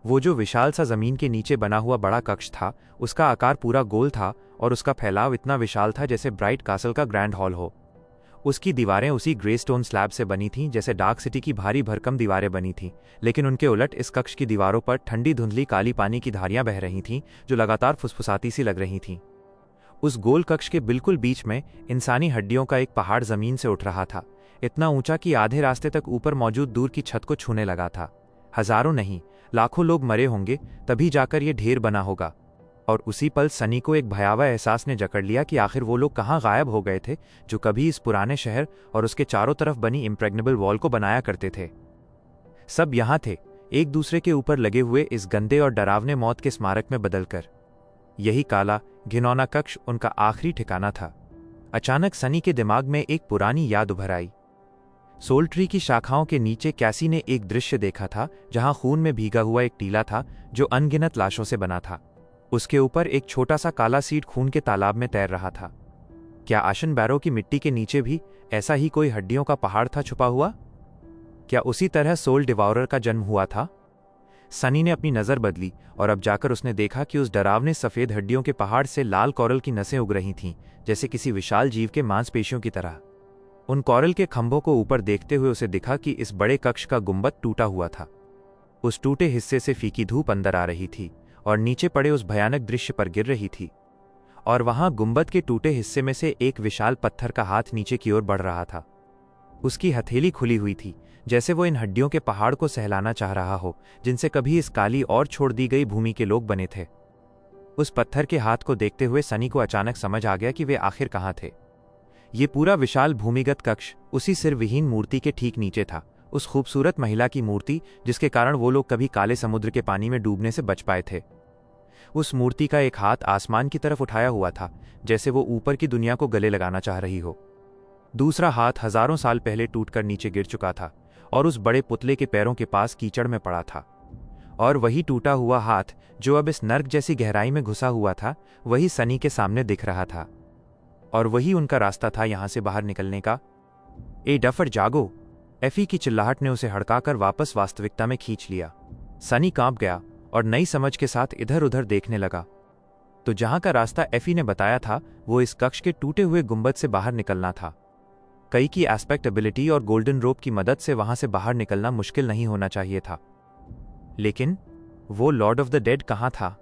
वो जो विशाल सा जमीन के नीचे बना हुआ बड़ा कक्ष था, उसका आकार पूरा गोल था और उसका फैलाव इतना विशाल था जैसे ब्राइट कासल का ग्रैंड हॉल हो। उसकी दीवारें उसी ग्रे स्टोन स्लैब से बनी थीं जैसे डार्क सिटी की भारी भरकम दीवारें बनी थीं, लेकिन उनके उलट इस कक्ष की दीवारों पर ठंडी धुंधली काली पानी की धारियां बह रही थीं जो लगातार फुसफुसाती सी लग रही थीं। उस गोल कक्ष के बिल्कुल बीच में इंसानी हड्डियों का एक पहाड़ जमीन से उठ रहा था, इतना ऊंचा कि आधे रास्ते तक ऊपर मौजूद दूर की छत को छूने लगा था। हजारों नहीं, लाखों लोग मरे होंगे, तभी जाकर ये ढेर बना होगा। और उसी पल सनी को एक भयावह एहसास ने जकड़ लिया कि आखिर वो लोग कहाँ गायब हो गए थे जो कभी इस पुराने शहर और उसके चारों तरफ बनी इम्प्रेग्नेबल वॉल को बनाया करते थे। सब यहाँ थे, एक दूसरे के ऊपर लगे हुए इस गंदे और डरावने मौत के स्मारक में बदलकर। यही काला घिनौना कक्ष उनका आखिरी ठिकाना था। अचानक सनी के दिमाग में एक पुरानी याद उभर आई। सोल ट्री की शाखाओं के नीचे कैसी ने एक दृश्य देखा था जहां खून में भीगा हुआ एक टीला था जो अनगिनत लाशों से बना था। उसके ऊपर एक छोटा सा काला सीड खून के तालाब में तैर रहा था। क्या आशन बैरो की मिट्टी के नीचे भी ऐसा ही कोई हड्डियों का पहाड़ था छुपा हुआ? क्या उसी तरह सोल डिवाउरर का जन्म हुआ था? सनी ने अपनी नजर बदली और अब जाकर उसने देखा कि उस डरावने सफेद हड्डियों के पहाड़ से लाल कोरल की नसें उग रही थीं, जैसे किसी विशाल जीव के मांसपेशियों की तरह। उन कोरल के खंभों को ऊपर देखते हुए उसे दिखा कि इस बड़े कक्ष का गुंबद टूटा हुआ था। उस टूटे हिस्से से फीकी धूप अंदर आ रही थी और नीचे पड़े उस भयानक दृश्य पर गिर रही थी। और वहां गुंबद के टूटे हिस्से में से एक विशाल पत्थर का हाथ नीचे की ओर बढ़ रहा था। उसकी हथेली खुली हुई थी, जैसे वो इन हड्डियों के पहाड़ को सहलाना चाह रहा हो जिनसे कभी इस काली और छोड़ दी गई भूमि के लोग बने थे। उस पत्थर के हाथ को देखते हुए सनी को अचानक समझ आ गया कि वे आखिर कहाँ थे। ये पूरा विशाल भूमिगत कक्ष उसी सिर विहीन मूर्ति के ठीक नीचे था, उस खूबसूरत महिला की मूर्ति जिसके कारण वो लोग कभी काले समुद्र के पानी में डूबने से बच पाए थे। उस मूर्ति का एक हाथ आसमान की तरफ उठाया हुआ था, जैसे वो ऊपर की दुनिया को गले लगाना चाह रही हो। दूसरा हाथ हजारों साल पहले टूटकर नीचे गिर चुका था और उस बड़े पुतले के पैरों के पास कीचड़ में पड़ा था। और वही टूटा हुआ हाथ जो अब इस नर्क जैसी गहराई में घुसा हुआ था, वही सनी के सामने दिख रहा था। और वही उनका रास्ता था यहां से बाहर निकलने का। ए डफर जागो! एफी की चिल्लाहट ने उसे हड़काकर वापस वास्तविकता में खींच लिया। सनी कांप गया और नई समझ के साथ इधर उधर देखने लगा। तो जहां का रास्ता एफी ने बताया था, वो इस कक्ष के टूटे हुए गुंबद से बाहर निकलना था। कई की एस्पेक्ट एबिलिटी और गोल्डन रोप की मदद से वहां से बाहर निकलना मुश्किल नहीं होना चाहिए था। लेकिन वो लॉर्ड ऑफ द डेड कहां था?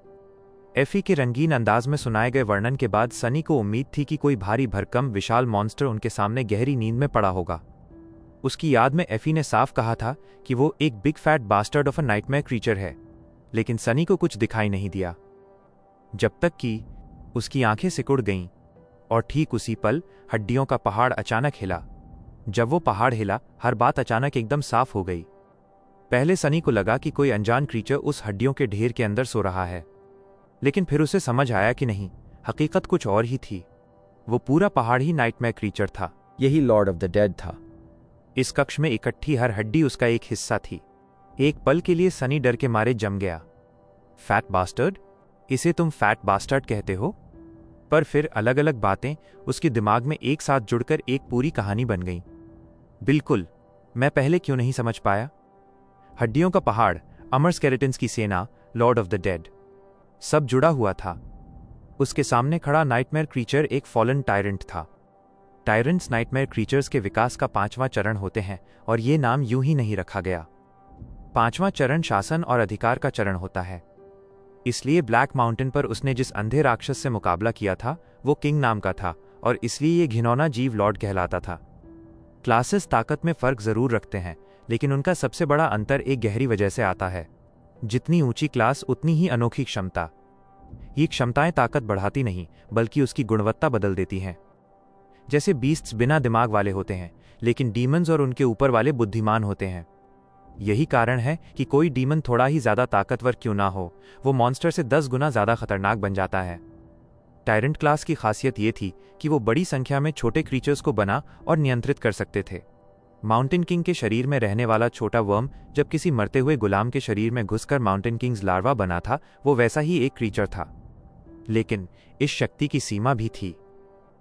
एफी के रंगीन अंदाज में सुनाए गए वर्णन के बाद सनी को उम्मीद थी कि कोई भारी भरकम विशाल मॉन्स्टर उनके सामने गहरी नींद में पड़ा होगा। उसकी याद में एफी ने साफ कहा था कि वो एक big fat bastard of a nightmare creature है, लेकिन सनी को कुछ दिखाई नहीं दिया, जब तक कि उसकी आंखें सिकुड़ गईं। और ठीक उसी पल हड्डियों का पहाड़ अचानक हिला। जब वो पहाड़ हिला, हर बात अचानक एकदम साफ हो गई। पहले सनी को लगा कि कोई अनजान क्रीचर उस हड्डियों के ढेर के अंदर सो रहा है, लेकिन फिर उसे समझ आया कि नहीं, हकीकत कुछ और ही थी। वो पूरा पहाड़ ही नाइटमेयर क्रीचर था। यही लॉर्ड ऑफ द डेड था। इस कक्ष में इकट्ठी हर हड्डी उसका एक हिस्सा थी। एक पल के लिए सनी डर के मारे जम गया। Fat bastard? इसे तुम फैट बास्टर्ड कहते हो? पर फिर अलग अलग बातें उसके दिमाग में एक साथ जुड़कर एक पूरी कहानी बन गईं। बिल्कुल, मैं पहले क्यों नहीं समझ पाया? हड्डियों का पहाड़, अमर स्केलेटन्स की सेना, लॉर्ड ऑफ द डेड, सब जुड़ा हुआ था। उसके सामने खड़ा नाइटमेयर क्रीचर एक फॉलन टायरेंट था। टायरेंट्स नाइटमेयर क्रीचर्स के विकास का 5वां चरण होते हैं और ये नाम यूं ही नहीं रखा गया। 5वां चरण शासन और अधिकार का चरण होता है। इसलिए ब्लैक माउंटेन पर उसने जिस अंधे राक्षस से मुकाबला किया था, वो किंग नाम का था और इसलिए ये घिनौना जीव लॉर्ड कहलाता था। क्लासेस ताकत में फर्क जरूर रखते हैं, लेकिन उनका सबसे बड़ा अंतर एक गहरी वजह से आता है। जितनी ऊंची क्लास उतनी ही अनोखी क्षमता। ये क्षमताएं ताकत बढ़ाती नहीं, बल्कि उसकी गुणवत्ता बदल देती हैं। जैसे बीस्ट्स बिना दिमाग वाले होते हैं, लेकिन डीमंस और उनके ऊपर वाले बुद्धिमान होते हैं। यही कारण है कि कोई डीमन थोड़ा ही ज्यादा ताकतवर क्यों ना हो, वो मॉन्स्टर से 10 गुना ज्यादा खतरनाक बन जाता है। टायरेंट क्लास की खासियत ये थी कि वो बड़ी संख्या में छोटे क्रीचर्स को बना और नियंत्रित कर सकते थे। माउंटेन किंग के शरीर में रहने वाला छोटा वर्म जब किसी मरते हुए गुलाम के शरीर में घुसकर माउंटेन किंग्स लार्वा बना था, वो वैसा ही एक क्रीचर था। लेकिन इस शक्ति की सीमा भी थी।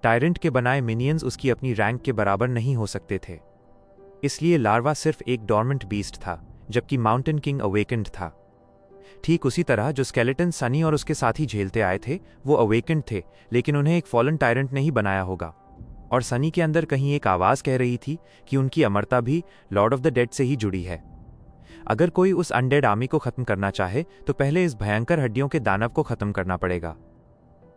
टायरेंट के बनाए मिनियंस उसकी अपनी रैंक के बराबर नहीं हो सकते थे। इसलिए लार्वा सिर्फ एक डॉर्मेंट बीस्ट था, जबकि माउंटेन किंग अवेकेंड था। ठीक उसी तरह जो स्केलेटन सनी और उसके साथी झेलते आए थे, वो अवेकेंड थे, लेकिन उन्हें एक फॉलन टायरेंट ने ही बनाया होगा। और सनी के अंदर कहीं एक आवाज़ कह रही थी कि उनकी अमरता भी लॉर्ड ऑफ द डेड से ही जुड़ी है। अगर कोई उस अनडेड आर्मी को खत्म करना चाहे तो पहले इस भयंकर हड्डियों के दानव को खत्म करना पड़ेगा।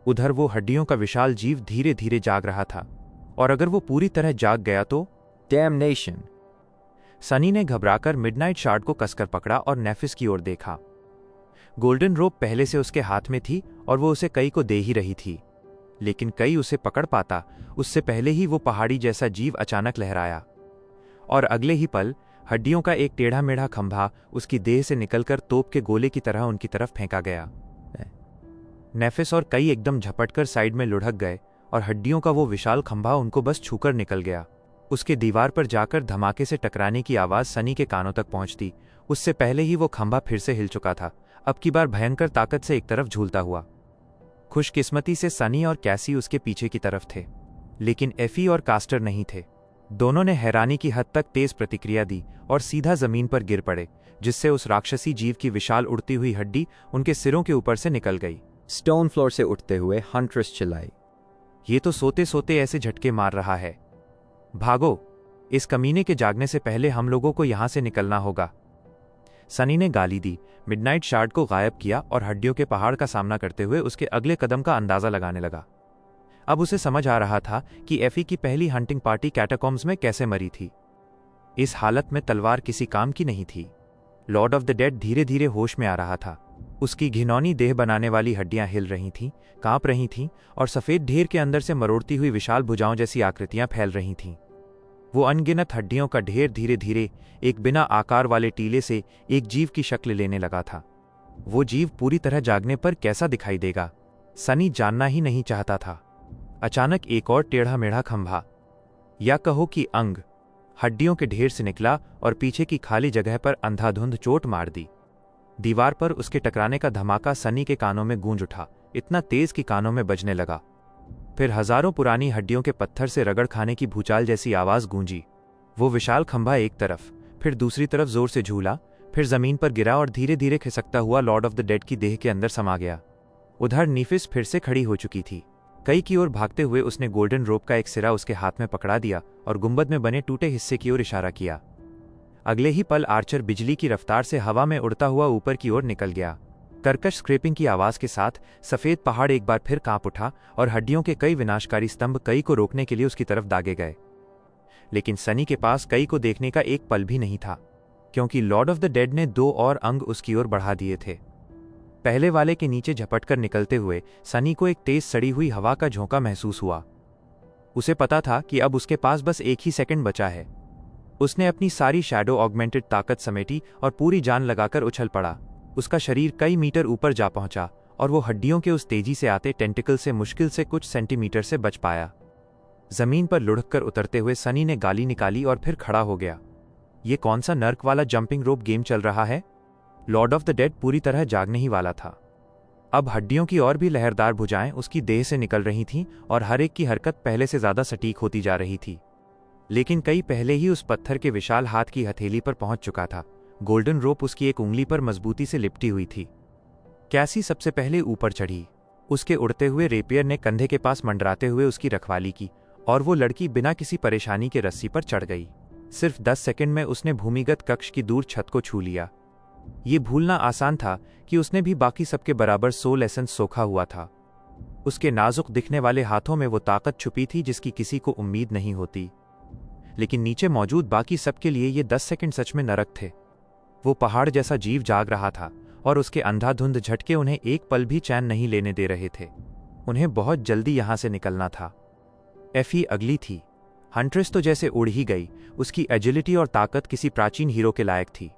उधर वो हड्डियों का विशाल जीव धीरे धीरे जाग रहा था, और अगर वो पूरी तरह जाग गया तो Damnation! सनी ने घबराकर मिडनाइट शार्ड को कसकर पकड़ा और नेफिस की ओर देखा। गोल्डन रोप पहले से उसके हाथ में थी और वो उसे कई को दे ही रही थी, लेकिन कई उसे पकड़ पाता उससे पहले ही वो पहाड़ी जैसा जीव अचानक लहराया, और अगले ही पल हड्डियों का एक टेढ़ा मेढ़ा खंभा उसकी देह से निकलकर तोप के गोले की तरह उनकी तरफ फेंका गया। नेफिस और कई एकदम झपटकर साइड में लुढ़क गए और हड्डियों का वो विशाल खंभा उनको बस छूकर निकल गया। उसके दीवार पर जाकर धमाके से टकराने की आवाज सनी के कानों तक पहुंचती, उससे पहले ही वो खंभा फिर से हिल चुका था, अब की बार भयंकर ताकत से एक तरफ झूलता हुआ। खुशकिस्मती से सनी और कैसी उसके पीछे की तरफ थे, लेकिन एफी और कास्टर नहीं थे। दोनों ने हैरानी की हद तक तेज प्रतिक्रिया दी और सीधा जमीन पर गिर पड़े, जिससे उस राक्षसी जीव की विशाल उड़ती हुई हड्डी उनके सिरों के ऊपर से निकल गई। स्टोन फ्लोर से उठते हुए हंट्रेस चिल्लाई, ये तो सोते सोते ऐसे झटके मार रहा है, भागो, इस कमीने के जागने से पहले हम लोगों को यहां से निकलना होगा। सनी ने गाली दी, मिडनाइट शार्ड को गायब किया और हड्डियों के पहाड़ का सामना करते हुए उसके अगले कदम का अंदाजा लगाने लगा। अब उसे समझ आ रहा था कि एफी की पहली हंटिंग पार्टी कैटाकॉम्स में कैसे मरी थी। इस हालत में तलवार किसी काम की नहीं थी। लॉर्ड ऑफ द डेड धीरे धीरे होश में आ रहा था। उसकी घिनौनी देह बनाने वाली हड्डियां हिल रही थीं, कांप रही थीं, और सफेद ढेर के अंदर से मरोड़ती हुई विशाल भुजाओं जैसी आकृतियां फैल रही थीं। वो अनगिनत हड्डियों का ढेर धीरे धीरे एक बिना आकार वाले टीले से एक जीव की शक्ल लेने लगा था। वो जीव पूरी तरह जागने पर कैसा दिखाई देगा, सनी जानना ही नहीं चाहता था। अचानक एक और टेढ़ा मेढ़ा खंभा, या कहो कि अंग, हड्डियों के ढेर से निकला और पीछे की खाली जगह पर अंधाधुंध चोट मार दी। दीवार पर उसके टकराने का धमाका सनी के कानों में गूंज उठा, इतना तेज कि कानों में बजने लगा। फिर हजारों पुरानी हड्डियों के पत्थर से रगड़ खाने की भूचाल जैसी आवाज गूंजी। वो विशाल खंभा एक तरफ फिर दूसरी तरफ जोर से झूला, फिर जमीन पर गिरा और धीरे धीरे खिसकता हुआ लॉर्ड ऑफ द डेड की देह के अंदर समा गया। उधर नीफिस फिर से खड़ी हो चुकी थी। कई की ओर भागते हुए उसने गोल्डन रोप का एक सिरा उसके हाथ में पकड़ा दिया और गुंबद में बने टूटे हिस्से की ओर इशारा किया। अगले ही पल आर्चर बिजली की रफ्तार से हवा में उड़ता हुआ ऊपर की ओर निकल गया। कर्कश स्क्रैपिंग की आवाज के साथ सफेद पहाड़ एक बार फिर कांप उठा और हड्डियों के कई विनाशकारी स्तंभ कई को रोकने के लिए उसकी तरफ दागे गए। लेकिन सनी के पास कई को देखने का एक पल भी नहीं था, क्योंकि लॉर्ड ऑफ द डेड ने दो और अंग उसकी ओर बढ़ा दिए थे। पहले वाले के नीचे झपटकर निकलते हुए सनी को एक तेज सड़ी हुई हवा का झोंका महसूस हुआ। उसे पता था कि अब उसके पास बस एक ही सेकंड बचा है। उसने अपनी सारी शैडो ऑगमेंटेड ताकत समेटी और पूरी जान लगाकर उछल पड़ा। उसका शरीर कई मीटर ऊपर जा पहुंचा और वो हड्डियों के उस तेजी से आते टेंटिकल से मुश्किल से कुछ सेंटीमीटर से बच पाया। जमीन पर लुढ़ककर उतरते हुए सनी ने गाली निकाली और फिर खड़ा हो गया। ये कौन सा नर्क वाला जंपिंग रोप गेम चल रहा है? लॉर्ड ऑफ द डेड पूरी तरह जागने ही वाला था। अब हड्डियों की और भी लहरदार भुजाएं उसकी देह से निकल रही थीं और हर एक की हरकत पहले से ज्यादा सटीक होती जा रही थी। लेकिन कई पहले ही उस पत्थर के विशाल हाथ की हथेली पर पहुंच चुका था। गोल्डन रोप उसकी एक उंगली पर मजबूती से लिपटी हुई थी। कैसी सबसे पहले ऊपर चढ़ी। उसके उड़ते हुए रेपियर ने कंधे के पास मंडराते हुए उसकी रखवाली की और वो लड़की बिना किसी परेशानी के रस्सी पर चढ़ गई। सिर्फ 10 सेकंड में उसने भूमिगत कक्ष की दूर छत को छू लिया। ये भूलना आसान था कि उसने भी बाकी सबके बराबर सोल एसेंस सोखा हुआ था। उसके नाजुक दिखने वाले हाथों में वो ताकत छुपी थी जिसकी किसी को उम्मीद नहीं होती। लेकिन नीचे मौजूद बाकी सबके लिए ये 10 सेकंड सच में नरक थे। वो पहाड़ जैसा जीव जाग रहा था और उसके अंधाधुंध झटके उन्हें एक पल भी चैन नहीं लेने दे रहे थे। उन्हें बहुत जल्दी यहां से निकलना था। एफी अगली थी। हंट्रेस तो जैसे उड़ ही गई। उसकी एजिलिटी और ताकत किसी प्राचीन हीरो के लायक थी।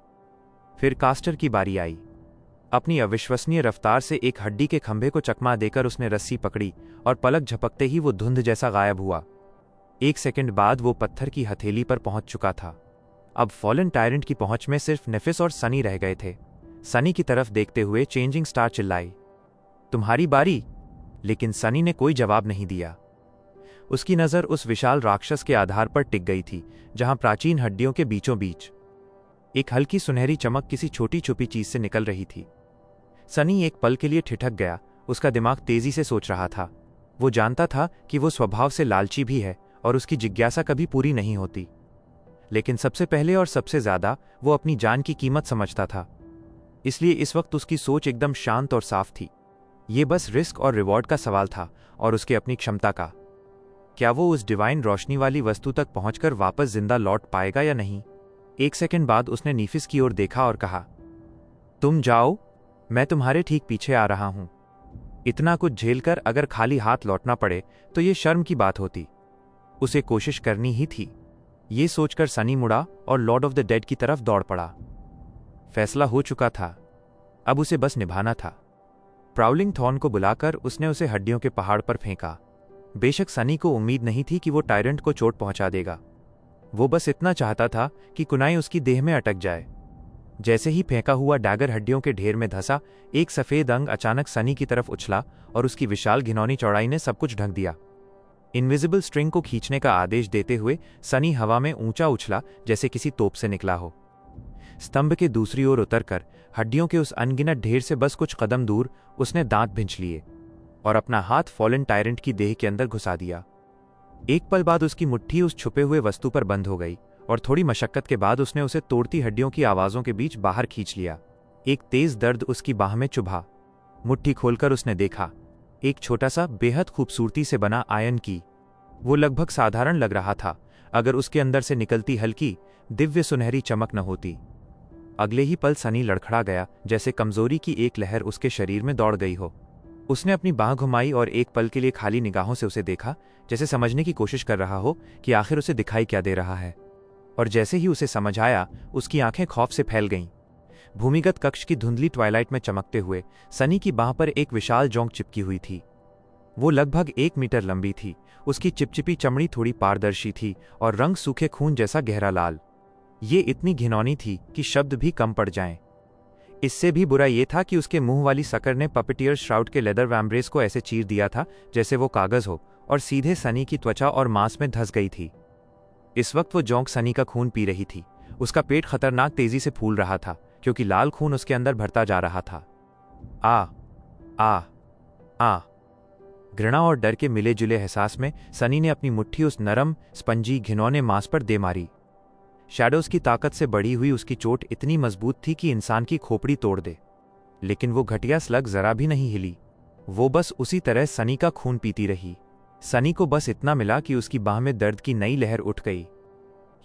फिर कास्टर की बारी आई। अपनी अविश्वसनीय रफ्तार से एक हड्डी के खंभे को चकमा देकर उसने रस्सी पकड़ी और पलक झपकते ही वो धुंध जैसा गायब हुआ। 1 सेकंड बाद वो पत्थर की हथेली पर पहुंच चुका था। अब फॉलन टायरेंट की पहुंच में सिर्फ नेफिस और सनी रह गए थे। सनी की तरफ देखते हुए चेंजिंग स्टार चिल्लाई, तुम्हारी बारी। लेकिन सनी ने कोई जवाब नहीं दिया। उसकी नजर उस विशाल राक्षस के आधार पर टिक गई थी जहां प्राचीन हड्डियों के बीचों बीच एक हल्की सुनहरी चमक किसी छोटी छुपी चीज से निकल रही थी। सनी एक पल के लिए ठिठक गया। उसका दिमाग तेजी से सोच रहा था। वो जानता था कि वो स्वभाव से लालची भी है और उसकी जिज्ञासा कभी पूरी नहीं होती, लेकिन सबसे पहले और सबसे ज्यादा वो अपनी जान की कीमत समझता था। इसलिए इस वक्त उसकी सोच एकदम शांत और साफ थी। ये बस रिस्क और रिवॉर्ड का सवाल था और उसके अपनी क्षमता का। क्या वो उस डिवाइन रोशनी वाली वस्तु तक पहुंचकर वापस जिंदा लौट पाएगा या नहीं? एक सेकंड बाद उसने नीफिस की ओर देखा और कहा, तुम जाओ, मैं तुम्हारे ठीक पीछे आ रहा हूं। इतना कुछ झेलकर अगर खाली हाथ लौटना पड़े तो ये शर्म की बात होती। उसे कोशिश करनी ही थी। ये सोचकर सनी मुड़ा और लॉर्ड ऑफ द डेड की तरफ दौड़ पड़ा। फैसला हो चुका था, अब उसे बस निभाना था। प्राउलिंग थॉर्न को बुलाकर उसने उसे हड्डियों के पहाड़ पर फेंका। बेशक सनी को उम्मीद नहीं थी कि वो टायरेंट को चोट पहुंचा देगा। वो बस इतना चाहता था कि कुनाई उसकी देह में अटक जाए। जैसे ही फेंका हुआ डैगर हड्डियों के ढेर में धंसा, एक सफेद अंग अचानक सनी की तरफ उछला और उसकी विशाल घिनौनी चौड़ाई ने सब कुछ ढक दिया। इनविजिबल स्ट्रिंग को खींचने का आदेश देते हुए सनी हवा में ऊंचा उछला जैसे किसी तोप से निकला हो। स्तंभ के दूसरी ओर उतरकर हड्डियों के उस अनगिनत ढेर से बस कुछ कदम दूर उसने दांत भिंच लिए और अपना हाथ फॉलन टायरेंट की देह के अंदर घुसा दिया। एक पल बाद उसकी मुट्ठी उस छुपे हुए वस्तु पर बंद हो गई और थोड़ी मशक्कत के बाद उसने उसे तोड़ती हड्डियों की आवाजों के बीच बाहर खींच लिया। एक तेज दर्द उसकी बाह में चुभा। मुट्ठी खोलकर उसने देखा, एक छोटा सा बेहद खूबसूरती से बना आयन की। वो लगभग साधारण लग रहा था अगर उसके अंदर से निकलती हल्की दिव्य सुनहरी चमक न होती। अगले ही पल सनी लड़खड़ा गया, जैसे कमजोरी की एक लहर उसके शरीर में दौड़ गई हो। उसने अपनी बाह घुमाई और एक पल के लिए खाली निगाहों से उसे देखा, जैसे समझने की कोशिश कर रहा हो कि आखिर उसे दिखाई क्या दे रहा है। और जैसे ही उसे समझ आया, उसकी आंखें खौफ से फैल गईं। भूमिगत कक्ष की धुंधली ट्वाइलाइट में चमकते हुए सनी की बाह पर एक विशाल जोंक चिपकी हुई थी। वो लगभग 1 मीटर लंबी थी। उसकी चिपचिपी चमड़ी थोड़ी पारदर्शी थी और रंग सूखे खून जैसा गहरा लाल। ये इतनी घिनौनी थी कि शब्द भी कम पड़ जाएं। इससे भी बुरा ये था कि उसके मुंह वाली सकर ने पपेटियर श्राउड के लेदर वैम्ब्रेस को ऐसे चीर दिया था जैसे वो कागज हो और सीधे सनी की त्वचा और मांस में धंस गई थी। इस वक्त वो जोंक सनी का खून पी रही थी। उसका पेट खतरनाक तेजी से फूल रहा था क्योंकि लाल खून उसके अंदर भरता जा रहा था। आ आ आ घृणा और डर के मिले जुले एहसास में सनी ने अपनी मुट्ठी उस नरम स्पंजी घिनौने मांस पर दे मारी। शैडोज की ताकत से बढ़ी हुई उसकी चोट इतनी मजबूत थी कि इंसान की खोपड़ी तोड़ दे, लेकिन वो घटिया स्लग जरा भी नहीं हिली। वो बस उसी तरह सनी का खून पीती रही। सनी को बस इतना मिला कि उसकी बाह में दर्द की नई लहर उठ गई।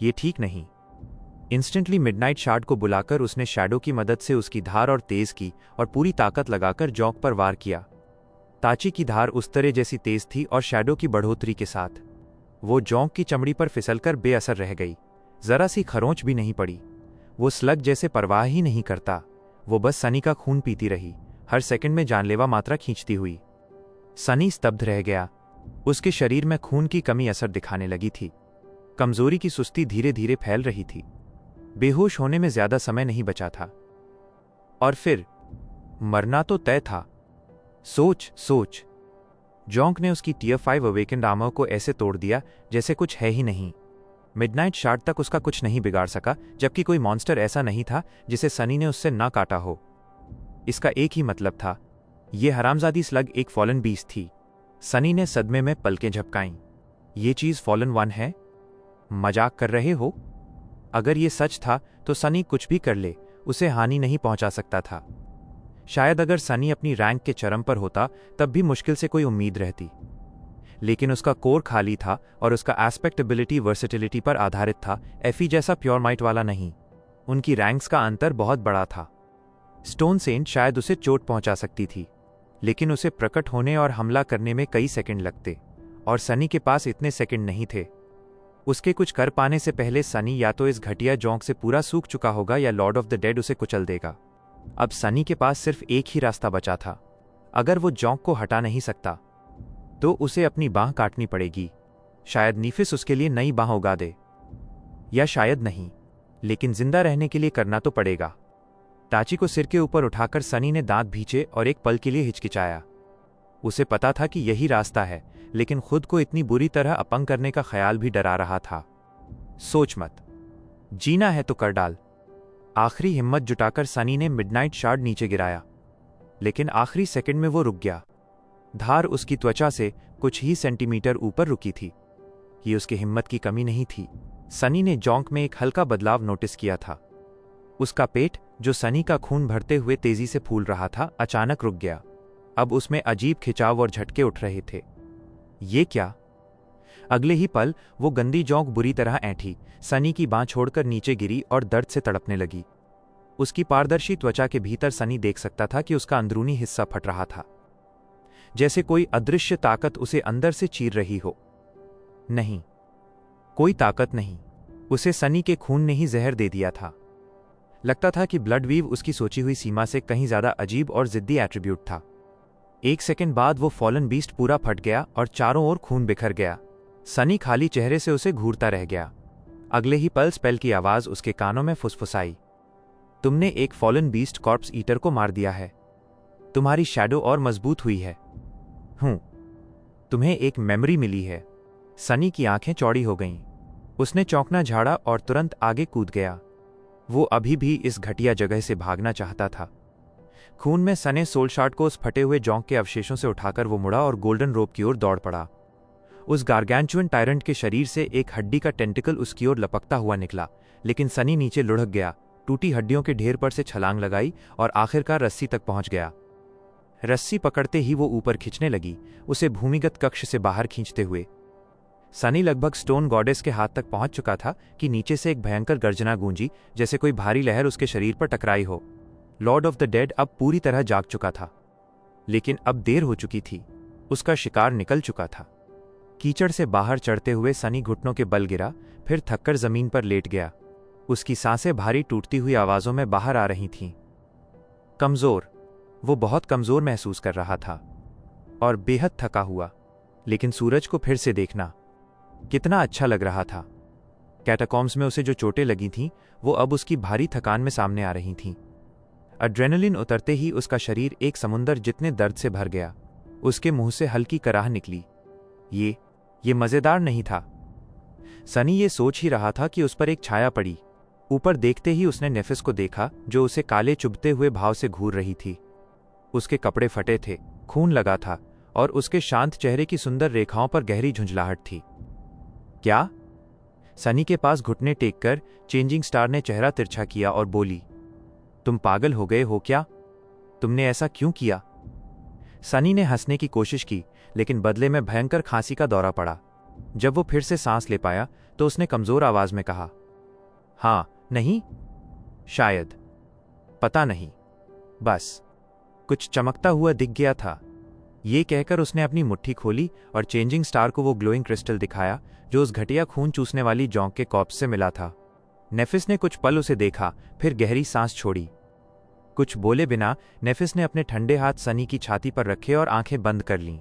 ये ठीक नहीं। इंस्टेंटली मिडनाइट शार्ड को बुलाकर उसने शैडो की मदद से उसकी धार और तेज की और पूरी ताकत लगाकर जोंक पर वार किया। ताची की धार उस तरह जैसी तेज थी और शैडो की बढ़ोतरी के साथ वो जोंक की चमड़ी पर फिसलकर बेअसर रह गई। जरा सी खरोंच भी नहीं पड़ी। वो स्लग जैसे परवाह ही नहीं करता। वो बस सनी का खून पीती रही, हर सेकंड में जानलेवा मात्रा खींचती हुई। सनी स्तब्ध रह गया। उसके शरीर में खून की कमी असर दिखाने लगी थी। कमजोरी की सुस्ती धीरे धीरे फैल रही थी। बेहोश होने में ज्यादा समय नहीं बचा था और फिर मरना तो तय था। सोच। जोंक ने उसकी टियर 5 अवेकेंड आर्मर को ऐसे तोड़ दिया जैसे कुछ है ही नहीं। मिडनाइट शार्ड तक उसका कुछ नहीं बिगाड़ सका, जबकि कोई मॉन्स्टर ऐसा नहीं था जिसे सनी ने उससे ना काटा हो। इसका एक ही मतलब था, ये हरामजादी स्लग एक फॉलन बीस्ट थी। सनी ने सदमे में पलकें झपकाईं। ये चीज फॉलन 1 है? मजाक कर रहे हो? अगर ये सच था तो सनी कुछ भी कर ले, उसे हानि नहीं पहुंचा सकता था। शायद अगर सनी अपनी रैंक के चरम पर होता तब भी मुश्किल से कोई उम्मीद रहती, लेकिन उसका कोर खाली था और उसका एस्पेक्ट एबिलिटी वर्सेटिलिटी पर आधारित था, एफी जैसा प्योर माइट वाला नहीं। उनकी रैंक्स का अंतर बहुत बड़ा था। स्टोन सेंट शायद उसे चोट पहुंचा सकती थी, लेकिन उसे प्रकट होने और हमला करने में कई सेकंड लगते, और सनी के पास इतने सेकंड नहीं थे। उसके कुछ कर पाने से पहले सनी या तो इस घटिया जोंक से पूरा सूख चुका होगा या लॉर्ड ऑफ द डेड उसे कुचल देगा। अब सनी के पास सिर्फ एक ही रास्ता बचा था। अगर वो जोंक को हटा नहीं सकता तो उसे अपनी बांह काटनी पड़ेगी। शायद नीफिस उसके लिए नई बांह उगा दे, या शायद नहीं, लेकिन जिंदा रहने के लिए करना तो पड़ेगा। ताची को सिर के ऊपर उठाकर सनी ने दांत भींचे और एक पल के लिए हिचकिचाया। उसे पता था कि यही रास्ता है, लेकिन खुद को इतनी बुरी तरह अपंग करने का ख्याल भी डरा रहा था। सोच मत, जीना है तो कर डाल। आखिरी हिम्मत जुटाकर सनी ने मिडनाइट शार्ड नीचे गिराया। लेकिन आखिरी सेकंड में वो रुक गया। धार उसकी त्वचा से कुछ ही सेंटीमीटर ऊपर रुकी थी। ये उसकी हिम्मत की कमी नहीं थी। सनी ने जोंक में एक हल्का बदलाव नोटिस किया था। उसका पेट, जो सनी का खून भरते हुए तेजी से फूल रहा था, अचानक रुक गया। अब उसमें अजीब खिंचाव और झटके उठ रहे थे। ये क्या? अगले ही पल वो गंदी जोंक बुरी तरह ऐंठी, सनी की बांह छोड़कर नीचे गिरी और दर्द से तड़पने लगी। उसकी पारदर्शी त्वचा के भीतर सनी देख सकता था कि उसका अंदरूनी हिस्सा फट रहा था, जैसे कोई अदृश्य ताकत उसे अंदर से चीर रही हो। नहीं, कोई ताकत नहीं, उसे सनी के खून ने ही जहर दे दिया था। लगता था कि ब्लड वीव उसकी सोची हुई सीमा से कहीं ज्यादा अजीब और जिद्दी एट्रीब्यूट था। एक सेकंड बाद वो फॉलन बीस्ट पूरा फट गया और चारों ओर खून बिखर गया। सनी खाली चेहरे से उसे घूरता रह गया। अगले ही पल स्पेल की आवाज उसके कानों में फुसफुसाई। तुमने एक फॉलन बीस्ट कॉर्प्स ईटर को मार दिया है। तुम्हारी शैडो और मजबूत हुई है। तुम्हें एक मेमोरी मिली है। सनी की आंखें चौड़ी हो गईं। उसने चौंकना झाड़ा और तुरंत आगे कूद गया। वो अभी भी इस घटिया जगह से भागना चाहता था। खून में सने सोलशार्ट को उस फटे हुए जोंक के अवशेषों से उठाकर वो मुड़ा और गोल्डन रोप की ओर दौड़ पड़ा। उस गार्गेंचुअन टायरेंट के शरीर से एक हड्डी का टेंटिकल उसकी ओर लपकता हुआ निकला, लेकिन सनी नीचे लुढ़क गया, टूटी हड्डियों के ढेर पर से छलांग लगाई और आखिरकार रस्सी तक पहुंच गया। रस्सी पकड़ते ही वो ऊपर खींचने लगी, उसे भूमिगत कक्ष से बाहर खींचते हुए। सनी लगभग स्टोन गॉडेस के हाथ तक पहुंच चुका था कि नीचे से एक भयंकर गर्जना गूंजी, जैसे कोई भारी लहर उसके शरीर पर टकराई हो। लॉर्ड ऑफ द डेड अब पूरी तरह जाग चुका था, लेकिन अब देर हो चुकी थी। उसका शिकार निकल चुका था। कीचड़ से बाहर चढ़ते हुए सनी घुटनों के बल गिरा, फिर थककर जमीन पर लेट गया। उसकी सांसें भारी टूटती हुई आवाजों में बाहर आ रही थीं। कमजोर, वो बहुत कमजोर महसूस कर रहा था और बेहद थका हुआ। लेकिन सूरज को फिर से देखना कितना अच्छा लग रहा था। कैटाकॉम्स में उसे जो चोटें लगी थीं, वो अब उसकी भारी थकान में सामने आ रही थीं। एड्रेनलिन उतरते ही उसका शरीर एक समुंदर जितने दर्द से भर गया। उसके मुंह से हल्की कराह निकली। ये मजेदार नहीं था। सनी ये सोच ही रहा था कि उस पर एक छाया पड़ी। ऊपर देखते ही उसने नेफिस को देखा, जो उसे काले चुभते हुए भाव से घूर रही थी। उसके कपड़े फटे थे, खून लगा था और उसके शांत चेहरे की सुंदर रेखाओं पर गहरी झुंझलाहट थी। क्या? सनी के पास घुटने टेककर चेंजिंग स्टार ने चेहरा तिरछा किया और बोली, तुम पागल हो गए हो क्या? तुमने ऐसा क्यों किया? सनी ने हंसने की कोशिश की, लेकिन बदले में भयंकर खांसी का दौरा पड़ा। जब वो फिर से सांस ले पाया तो उसने कमजोर आवाज में कहा, हाँ, नहीं, शायद, पता नहीं, बस कुछ चमकता हुआ दिख गया था। ये कहकर उसने अपनी मुट्ठी खोली और चेंजिंग स्टार को वो ग्लोइंग क्रिस्टल दिखाया, जो उस घटिया खून चूसने वाली जोंक के कॉर्प्स से मिला था। नेफिस ने कुछ पल उसे देखा, फिर गहरी सांस छोड़ी। कुछ बोले बिना नेफिस ने अपने ठंडे हाथ सनी की छाती पर रखे और आंखें बंद कर लीं।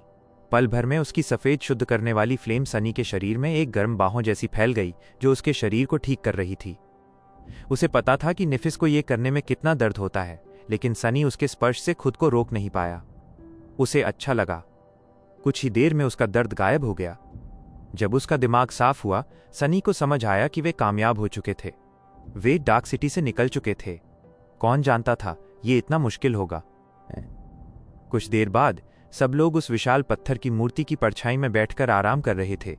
पल भर में उसकी सफेद शुद्ध करने वाली फ्लेम सनी के शरीर में एक गर्म बाहों जैसी फैल गई, जो उसके शरीर को ठीक कर रही थी। उसे पता था कि नेफिस को यह करने में कितना दर्द होता है, लेकिन सनी उसके स्पर्श से खुद को रोक नहीं पाया। उसे अच्छा लगा। कुछ ही देर में उसका दर्द गायब हो गया। जब उसका दिमाग साफ हुआ, सनी को समझ आया कि वे कामयाब हो चुके थे। वे डार्क सिटी से निकल चुके थे। कौन जानता था ये इतना मुश्किल होगा। कुछ देर बाद सब लोग उस विशाल पत्थर की मूर्ति की परछाई में बैठकर आराम कर रहे थे।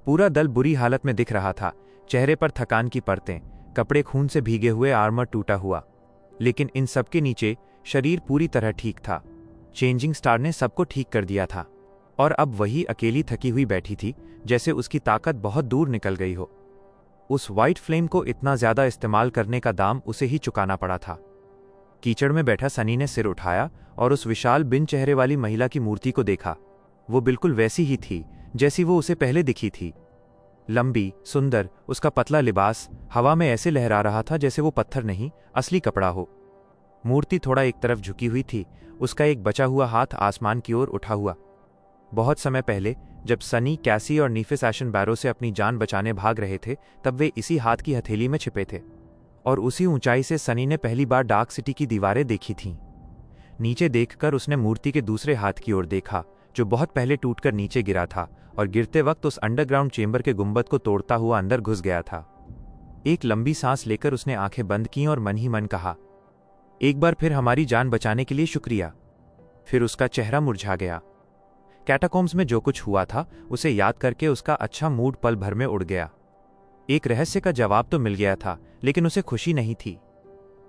पूरा दल बुरी हालत में दिख रहा था, चेहरे पर थकान की परतें, कपड़े खून से भीगे हुए, आर्मर टूटा हुआ। लेकिन इन सबके नीचे शरीर पूरी तरह ठीक था। चेंजिंग स्टार ने सबको ठीक कर दिया था और अब वही अकेली थकी हुई बैठी थी, जैसे उसकी ताकत बहुत दूर निकल गई हो। उस व्हाइट फ्लेम को इतना ज्यादा इस्तेमाल करने का दाम उसे ही चुकाना पड़ा था। कीचड़ में बैठा सनी ने सिर उठाया और उस विशाल बिन चेहरे वाली महिला की मूर्ति को देखा। वो बिल्कुल वैसी ही थी जैसी वो उसे पहले दिखी थी। लंबी, सुंदर, उसका पतला लिबास हवा में ऐसे लहरा रहा था जैसे वो पत्थर नहीं, असली कपड़ा हो। मूर्ति थोड़ा एक तरफ झुकी हुई थी, उसका एक बचा हुआ हाथ आसमान की ओर उठा हुआ। बहुत समय पहले जब सनी, कैसी और नीफिस एशन बैरो से अपनी जान बचाने भाग रहे थे, तब वे इसी हाथ की हथेली में छिपे थे और उसी ऊंचाई से सनी ने पहली बार डार्क सिटी की दीवारें देखी थीं। नीचे देखकर उसने मूर्ति के दूसरे हाथ की ओर देखा, जो बहुत पहले टूटकर नीचे गिरा था और गिरते वक्त उस अंडरग्राउंड चेंबर के गुंबद को तोड़ता हुआ अंदर घुस गया था। एक लंबी सांस लेकर उसने आंखें बंद कीं और मन ही मन कहा, एक बार फिर हमारी जान बचाने के लिए शुक्रिया। फिर उसका चेहरा मुरझा गया। कैटाकॉम्स में जो कुछ हुआ था उसे याद करके उसका अच्छा मूड पल भर में उड़ गया। एक रहस्य का जवाब तो मिल गया था, लेकिन उसे खुशी नहीं थी।